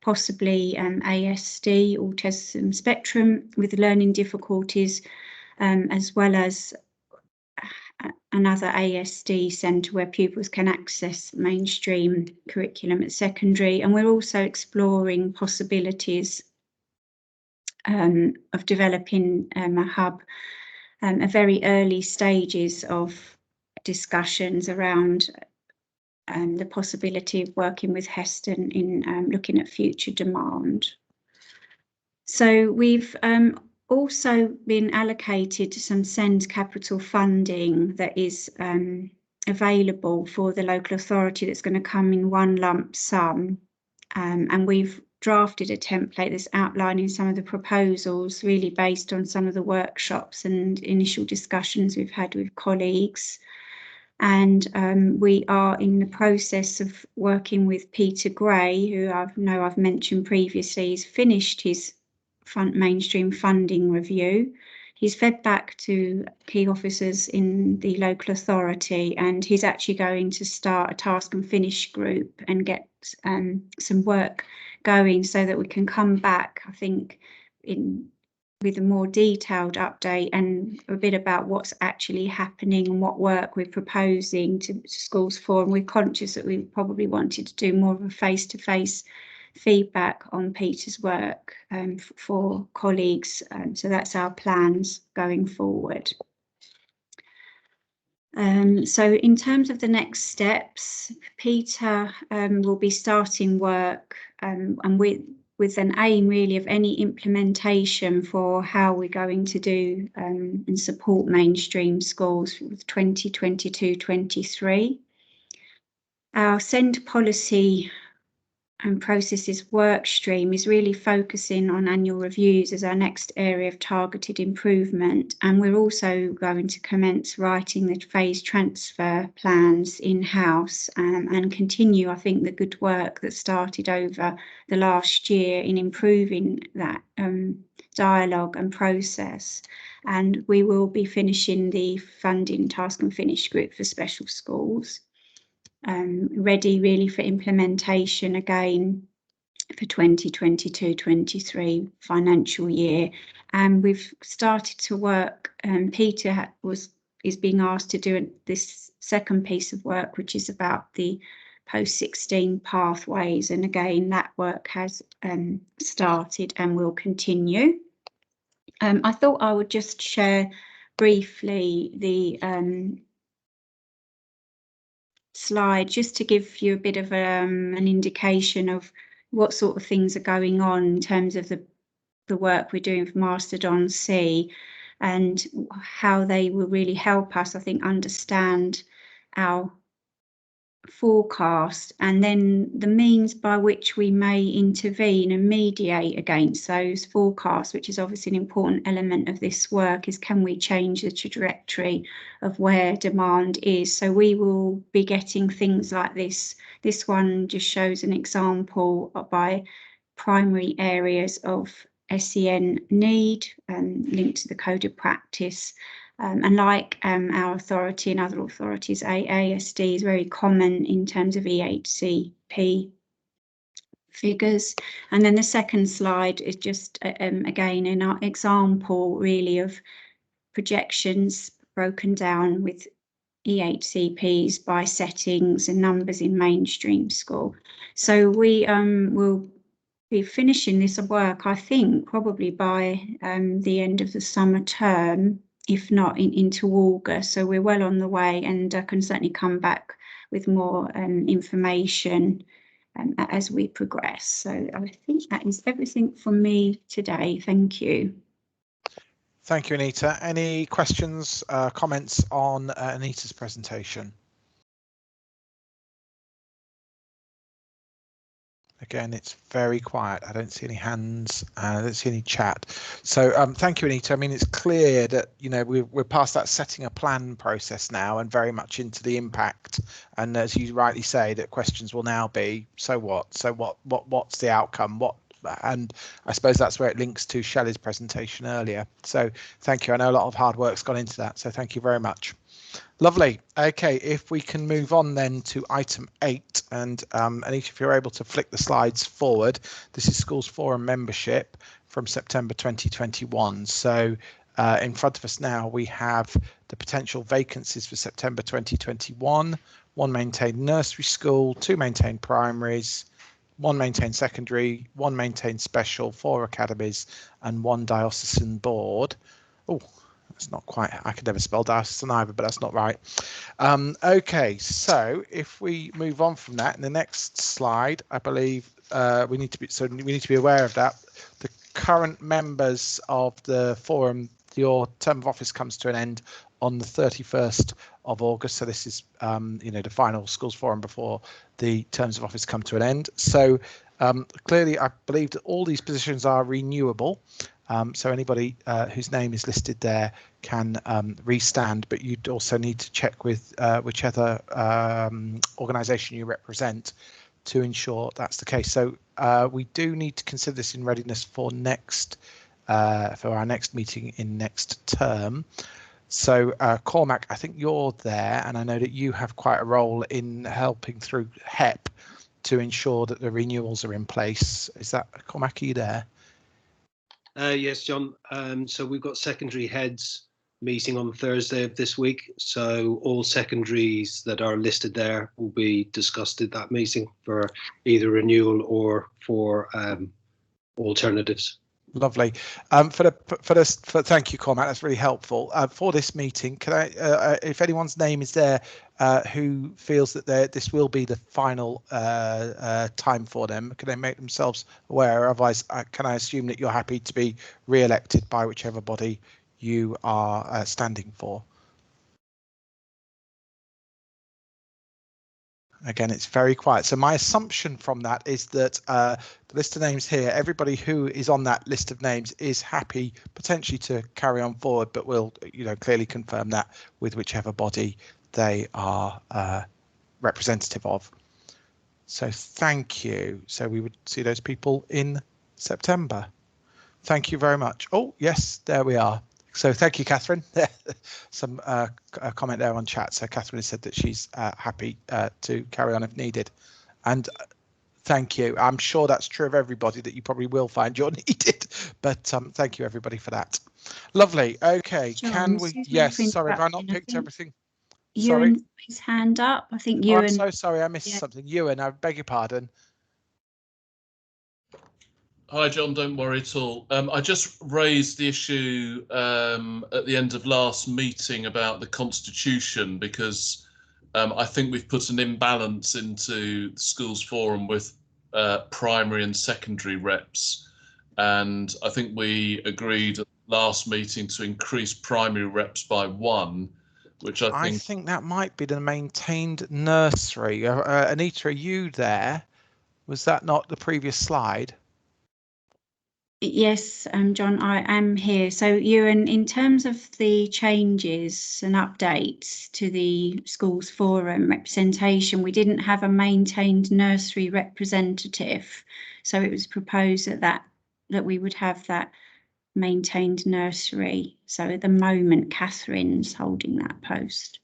I: possibly ASD, autism spectrum with learning difficulties, as well as another ASD centre where pupils can access mainstream curriculum at secondary. And we're also exploring possibilities of developing a hub at very early stages of discussions around the possibility of working with Heston in looking at future demand. So we've also been allocated some SEND capital funding that is available for the local authority, that's going to come in one lump sum, and we've drafted a template that's outlining some of the proposals, really based on some of the workshops and initial discussions we've had with colleagues. And we are in the process of working with Peter Gray, who I've mentioned previously. He's finished his mainstream funding review. He's fed back to key officers in the local authority, and he's actually going to start a task and finish group and get some work going, so that we can come back, I think, with a more detailed update and a bit about what's actually happening and what work we're proposing to Schools Forum. We're conscious that we probably wanted to do more of a face-to-face feedback on Peter's work for colleagues. So that's our plans going forward. So in terms of the next steps, Peter will be starting work and with an aim really of any implementation for how we're going to do and support mainstream schools with 2022-23. Our SEND policy and processes work stream is really focusing on annual reviews as our next area of targeted improvement, and we're also going to commence writing the phase transfer plans in-house and continue, I think, the good work that started over the last year in improving that dialogue and process. And we will be finishing the funding task and finish group for special schools. Ready really for implementation again for 2022-23 financial year. And we've started to work, Peter is being asked to do this second piece of work, which is about the post-16 pathways, and again that work has started and will continue. I thought I would just share briefly the slide just to give you a bit of an indication of what sort of things are going on in terms of the work we're doing for Mastodon C, and how they will really help us, I think, understand our forecast, and then the means by which we may intervene and mediate against those forecasts, which is obviously an important element of this work, is can we change the trajectory of where demand is. So we will be getting things like this. This one just shows an example by primary areas of SEN need, linked to the code of practice. And like our authority and other authorities, ASD is very common in terms of EHCP figures. And then the second slide is just, again, an example really of projections broken down with EHCPs by settings and numbers in mainstream school. So we will be finishing this work, I think, probably by the end of the summer term, if not into August. So we're well on the way, and I can certainly come back with more information as we progress. So I think that is everything from me today. Thank you.
B: Thank you, Anita. Any questions, comments on Anita's presentation? Again, it's very quiet. I don't see any hands. I don't see any chat. So thank you, Anita. I mean, it's clear that, you know, we're past that setting a plan process now and very much into the impact. And as you rightly say, that questions will now be, so what? So what's the outcome? And I suppose that's where it links to Shelley's presentation earlier. So thank you. I know a lot of hard work's gone into that. So thank you very much. Lovely. OK, if we can move on then to item 8, and Anita, if you're able to flick the slides forward, this is Schools Forum membership from September 2021. So in front of us now, we have the potential vacancies for September 2021, 1 maintained nursery school, 2 maintained primaries, 1 maintained secondary, 1 maintained special, 4 academies, and 1 diocesan board. Oh, that's not quite, I could never spell diocesan either, but that's not right. OK, so if we move on from that, in the next slide, I believe we need to be aware of that. The current members of the forum, your term of office comes to an end on the 31st of August. So this is, you know, the final schools forum before the terms of office come to an end. So clearly, I believe that all these positions are renewable. So anybody whose name is listed there can restand, but you'd also need to check with whichever organisation you represent to ensure that's the case. So we do need to consider this in readiness for our next meeting in next term. So Cormac, I think you're there, and I know that you have quite a role in helping through HEP to ensure that the renewals are in place. Is that, Cormac, are you there?
J: Yes, John. So we've got secondary heads meeting on Thursday of this week. So all secondaries that are listed there will be discussed at that meeting for either renewal or for alternatives.
B: Lovely. Thank you, Cormac. That's really helpful. For this meeting, can I, if anyone's name is there who feels that this will be the final time for them, can they make themselves aware? Otherwise, can I assume that you're happy to be re-elected by whichever body you are standing for? Again, it's very quiet. So my assumption from that is that the list of names here, everybody who is on that list of names is happy potentially to carry on forward, but we'll, you know, clearly confirm that with whichever body they are representative of. So thank you. So we would see those people in September. Thank you very much. Oh, yes, there we are. So thank you, Catherine. Some a comment there on chat. So Catherine has said that she's happy to carry on if needed. And thank you. I'm sure that's true of everybody, that you probably will find you're needed. But thank you, everybody, for that. Lovely. OK,
I: John,
B: can we? Yes, sorry, have I not picked everything? Sorry.
I: Ewan, his hand up. I think Ewan.
B: Oh, I'm so sorry, I missed something. Ewan, I beg your pardon.
K: Hi, John, don't worry at all. I just raised the issue at the end of last meeting about the Constitution, because I think we've put an imbalance into the schools forum with primary and secondary reps, and I think we agreed at the last meeting to increase primary reps by 1, which I think
B: that might be the maintained nursery. Anita, are you there? Was that not the previous slide?
I: Yes, John, I am here. So Ewan, in terms of the changes and updates to the schools forum representation, we didn't have a maintained nursery representative. So it was proposed that we would have that maintained nursery. So at the moment, Catherine's holding that post.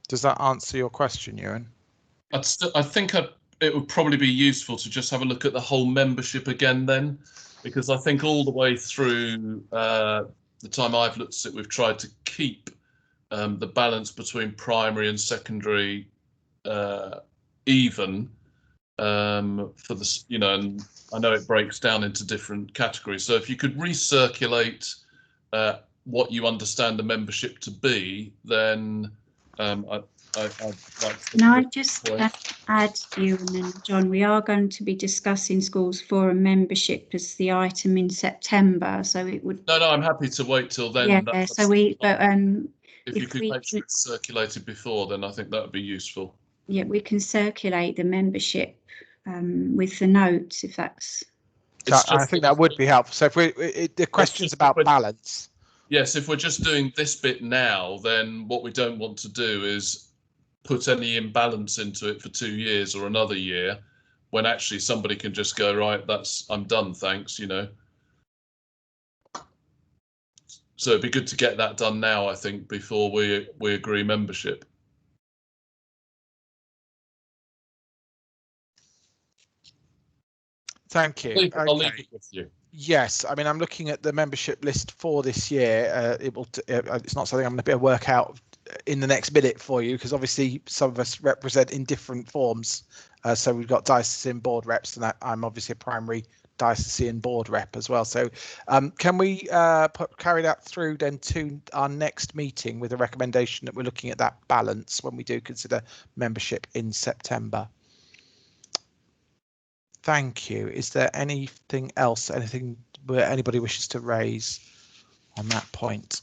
B: Does that answer your question, Ewan?
K: I think it would probably be useful to just have a look at the whole membership again then, because I think all the way through the time I've looked at it, we've tried to keep the balance between primary and secondary even for this, you know, and I know it breaks down into different categories. So if you could recirculate what you understand the membership to be, then I'd like to.
I: Can I just add, Ewan and John, we are going to be discussing schools forum membership as the item in September, so it would.
K: No, I'm happy to wait till then.
I: Yeah, so we, but
K: if you could make sure it's circulated before, then I think that would be useful.
I: Yeah, we can circulate the membership with the notes if that's.
B: I think that would be helpful. So if the question's about balance.
K: Yes, if we're just doing this bit now, then what we don't want to do is put any imbalance into it for 2 years or another year, when actually somebody can just go, right, I'm done, thanks, you know. So it'd be good to get that done now, I think, before we agree membership.
B: Thank you.
K: I'll leave it with you.
B: Yes, I mean, I'm looking at the membership list for this year. It's not something I'm going to be able to work out in the next minute for you, because obviously some of us represent in different forms. So we've got diocesan board reps, and I'm obviously a primary diocesan board rep as well. So can we carry that through then to our next meeting with a recommendation that we're looking at that balance when we do consider membership in September? Thank you. Is there anything else, anything where anybody wishes to raise on that point?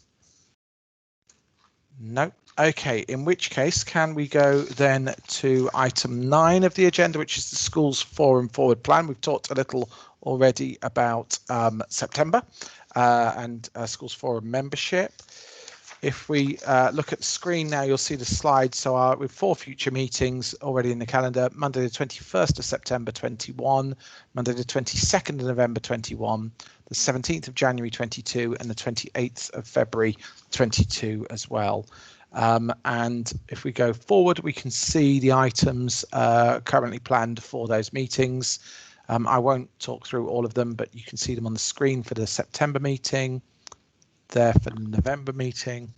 B: No. Okay, in which case, can we go then to item 9 of the agenda, which is the schools forum forward plan. We've talked a little already about September and schools forum membership. If we look at the screen now, you'll see the slide. So with 4 future meetings already in the calendar: Monday the 21st of September 21, Monday the 22nd of November 21, the 17th of January 22, and the 28th of February 22 as well. And if we go forward, we can see the items currently planned for those meetings. I won't talk through all of them, but you can see them on the screen for the September meeting, there for the November meeting,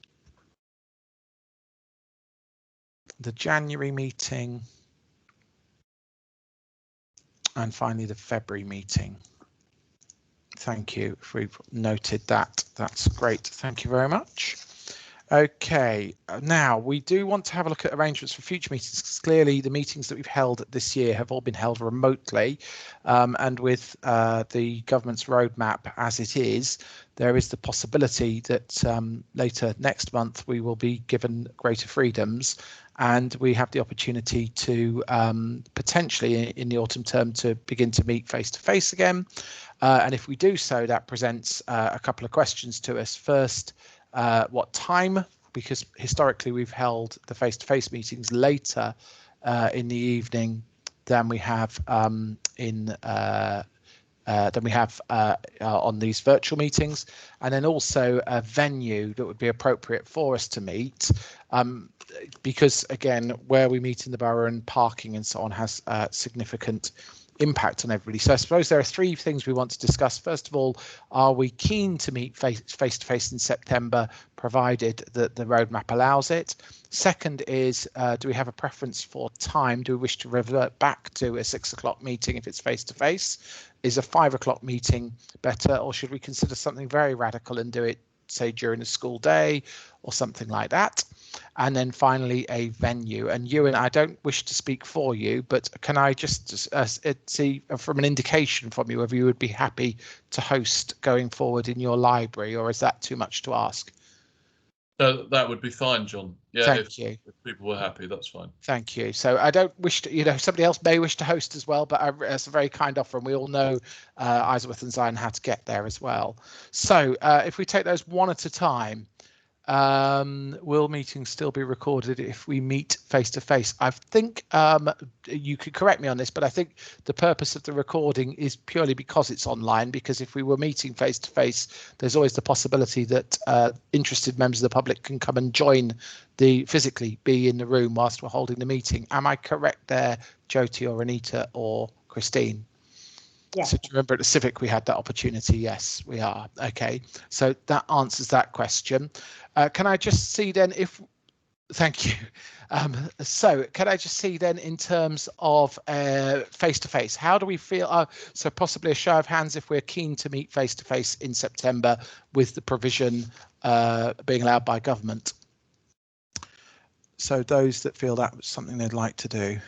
B: the January meeting, and finally the February meeting. Thank you if we've noted that. That's great. Thank you very much. Okay, now we do want to have a look at arrangements for future meetings, because clearly the meetings that we've held this year have all been held remotely, and with the government's roadmap as it is, there is the possibility that later next month we will be given greater freedoms, and we have the opportunity to potentially in the autumn term to begin to meet face to face again. And if we do so, that presents a couple of questions to us. First, what time? Because historically we've held the face-to-face meetings later in the evening than we have on these virtual meetings, and then also a venue that would be appropriate for us to meet, because again, where we meet in the borough and parking and so on has significant impact on everybody. So I suppose there are 3 things we want to discuss. First of all, are we keen to meet face to face in September, provided that the roadmap allows it? Second is, do we have a preference for time? Do we wish to revert back to a 6 o'clock meeting if it's face to face? Is a 5 o'clock meeting better, or should we consider something very radical and do it, say, during a school day or something like that? and then finally a venue. And Ewan, I don't wish to speak for you, but can I just see from an indication from you whether you would be happy to host going forward in your library, or is that too much to ask?
K: That would be fine, John. Yeah,
B: Thank you.
K: If people were happy, that's fine.
B: Thank you. So I don't wish to, somebody else may wish to host as well, but it's a very kind offer, and we all know Isleworth and Zion how to get there as well. So if we take those one at a time, will meetings still be recorded if we meet face to face? I think you could correct me on this, but I think the purpose of the recording is purely because it's online, because if we were meeting face to face, there's always the possibility that interested members of the public can come and join physically be in the room whilst we're holding the meeting. Am I correct there, Jyoti or Anita or Christine?
A: Yeah.
B: So do you remember at the Civic we had that opportunity? Yes, we are. Okay, so that answers that question. Can I just see then thank you. So can I just see then in terms of face to face, how do we feel? So possibly a show of hands if we're keen to meet face to face in September with the provision being allowed by government. So those that feel that was something they'd like to do.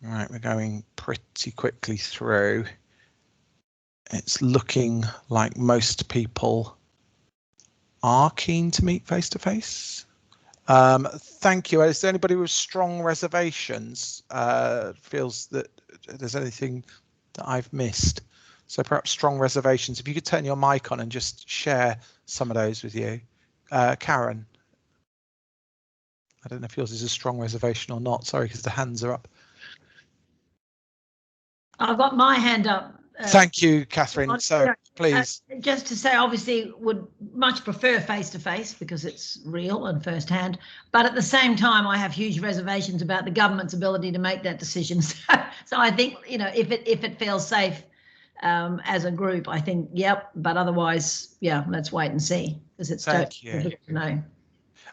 B: Right, we're going pretty quickly through. It's looking like most people are keen to meet face to face. Thank you. Is there anybody with strong reservations? Feels that there's anything that I've missed? So perhaps strong reservations. If you could turn your mic on and just share some of those with you. Karen. I don't know if yours is a strong reservation or not. Sorry, because the hands are up.
G: I've got my hand up.
B: Thank you, Catherine. So please.
G: Just to say, obviously, would much prefer face-to-face because it's real and first-hand. But at the same time, I have huge reservations about the government's ability to make that decision. So I think, if it feels safe as a group, I think, yep. But otherwise, yeah, let's wait and see because it's totally to know.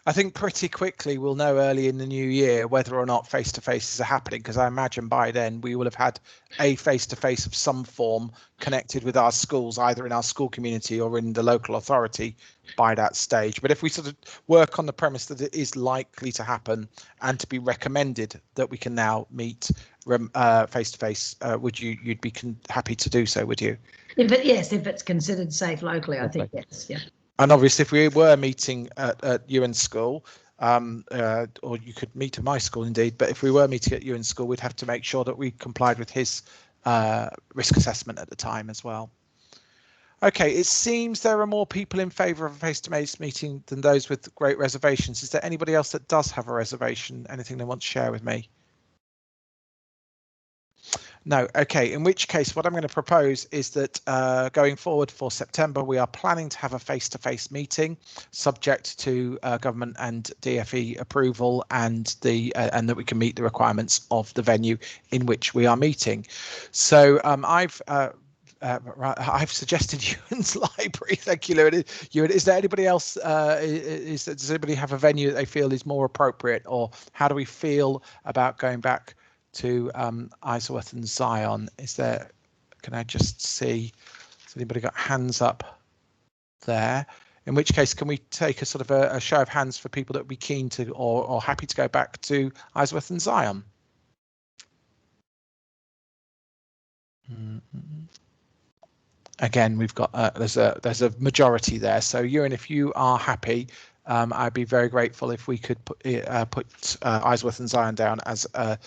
B: I think pretty quickly we'll know early in the new year whether or not face-to-faces are happening, because I imagine by then we will have had a face-to-face of some form connected with our schools, either in our school community or in the local authority by that stage. But if we sort of work on the premise that it is likely to happen and to be recommended that we can now meet face-to-face, you'd be happy to do so, would you?
G: If it's considered safe locally, I think yes, yeah.
B: And obviously, if we were meeting at Ewan's school, or you could meet at my school indeed, but if we were meeting at Ewan's school, we'd have to make sure that we complied with his risk assessment at the time as well. Okay, it seems there are more people in favour of a face-to-face meeting than those with great reservations. Is there anybody else that does have a reservation? Anything they want to share with me? No. Okay, in which case what I'm going to propose is that going forward for September, we are planning to have a face-to-face meeting subject to government and DfE approval and and that we can meet the requirements of the venue in which we are meeting. So I've suggested Ewan's library. Thank you, Ewan. Is there anybody else? Does anybody have a venue that they feel is more appropriate, or how do we feel about going back to Isleworth and Zion? Can I just see, has anybody got hands up there? In which case, can we take a sort of a show of hands for people that would be keen to or happy to go back to Isleworth and Zion? Again, we've got there's a majority there. So Ewan, if you are happy, I'd be very grateful if we could put Isleworth and Zion down as a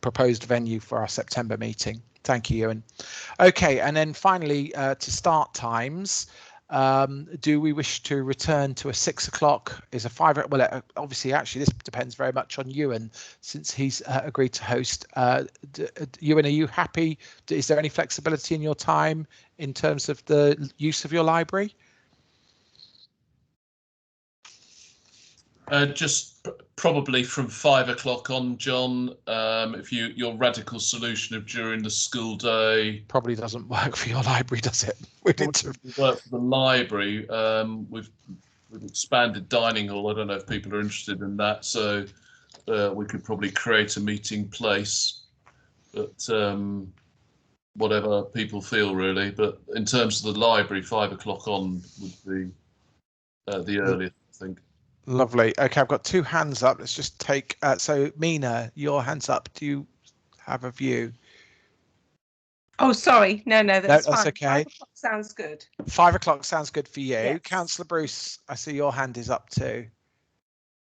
B: proposed venue for our September meeting. Thank you, Ewan. Okay, and then finally, to start times, do we wish to return to a 6 o'clock? Is a 5? Well, obviously, actually, this depends very much on Ewan, since he's agreed to host. Ewan, are you happy? Is there any flexibility in your time in terms of the use of your library?
K: Just probably from 5 o'clock on, John. If your radical solution of during the school day
B: probably doesn't work for your library, does it? We need to
K: work for the library. We've expanded dining hall. I don't know if people are interested in that, so we could probably create a meeting place. But whatever people feel, really. But in terms of the library, 5 o'clock on would be the earliest, I think.
B: Lovely. Okay, I've got 2 hands up. Let's just take, so Mina, your hand's up. Do you have a view?
L: Oh, sorry. No, that's
B: that's
L: fine.
B: okay.
L: 5 o'clock sounds good.
B: 5 o'clock sounds good for you.
L: Yes.
B: Councillor Bruce, I see your hand is up too.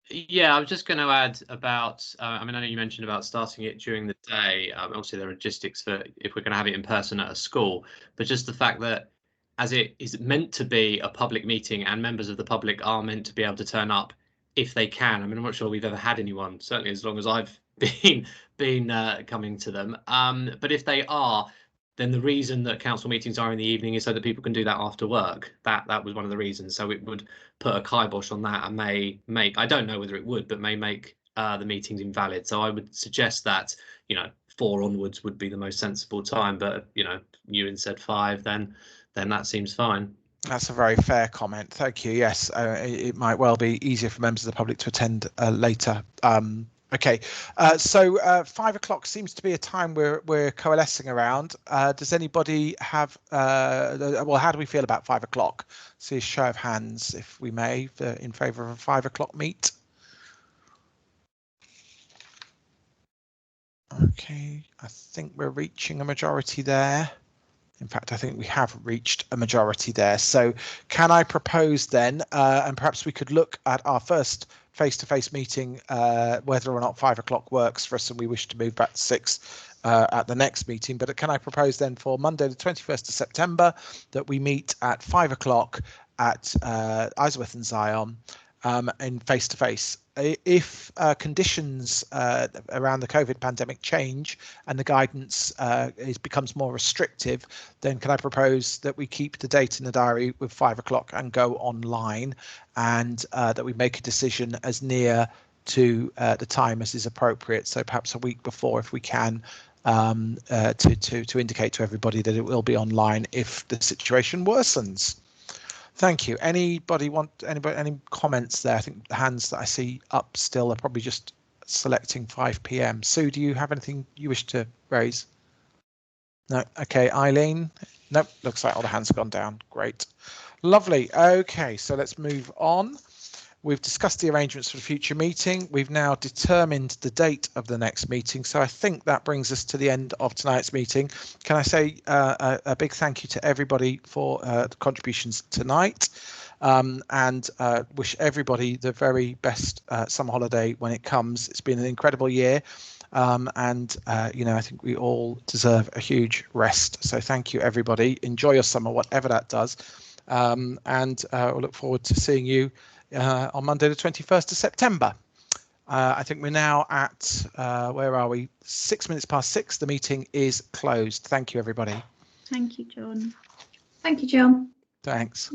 C: Yeah, I was just going to add about, I mean, I know you mentioned about starting it during the day. Obviously, there are logistics for if we're going to have it in person at a school, but just the fact that as it is meant to be a public meeting and members of the public are meant to be able to turn up if they can. I mean, I'm not sure we've ever had anyone, certainly as long as I've been coming to them. But if they are, then the reason that council meetings are in the evening is so that people can do that after work. That was one of the reasons. So it would put a kibosh on that and may make, I don't know whether it would, but may make the meetings invalid. So I would suggest that, 4 onwards would be the most sensible time. But, Ewan said 5, then that seems fine.
B: That's a very fair comment. Thank you. Yes, it might well be easier for members of the public to attend later. Okay, so 5 o'clock seems to be a time we're coalescing around. Does anybody have, well, how do we feel about 5 o'clock? See a show of hands, if we may, in favour of a 5 o'clock meet. Okay, I think we're reaching a majority there. In fact, I think we have reached a majority there. So can I propose then, and perhaps we could look at our first face-to-face meeting, whether or not 5 o'clock works for us and we wish to move back to 6 at the next meeting. But can I propose then for Monday, the 21st of September, that we meet at 5 o'clock at Isleworth and Zion in face-to-face? If conditions around the COVID pandemic change and the guidance becomes more restrictive, then can I propose that we keep the date in the diary with 5 o'clock and go online, and that we make a decision as near to the time as is appropriate. So perhaps a week before, if we can, to indicate to everybody that it will be online if the situation worsens. Thank you. Anybody any comments there? I think the hands that I see up still are probably just selecting 5 p.m. Sue, do you have anything you wish to raise? No. Okay. Eileen? Nope. Looks like all the hands have gone down. Great. Lovely. Okay, so let's move on. We've discussed the arrangements for the future meeting. We've now determined the date of the next meeting. So I think that brings us to the end of tonight's meeting. Can I say a big thank you to everybody for the contributions tonight, and wish everybody the very best summer holiday when it comes. It's been an incredible year, and I think we all deserve a huge rest. So thank you, everybody. Enjoy your summer, whatever that does, and we'll look forward to seeing you on Monday, the 21st of September. I think we're now at, where are we? 6 minutes past 6. The meeting is closed. Thank you, everybody.
I: Thank you, John. Thank you, John.
B: Thanks.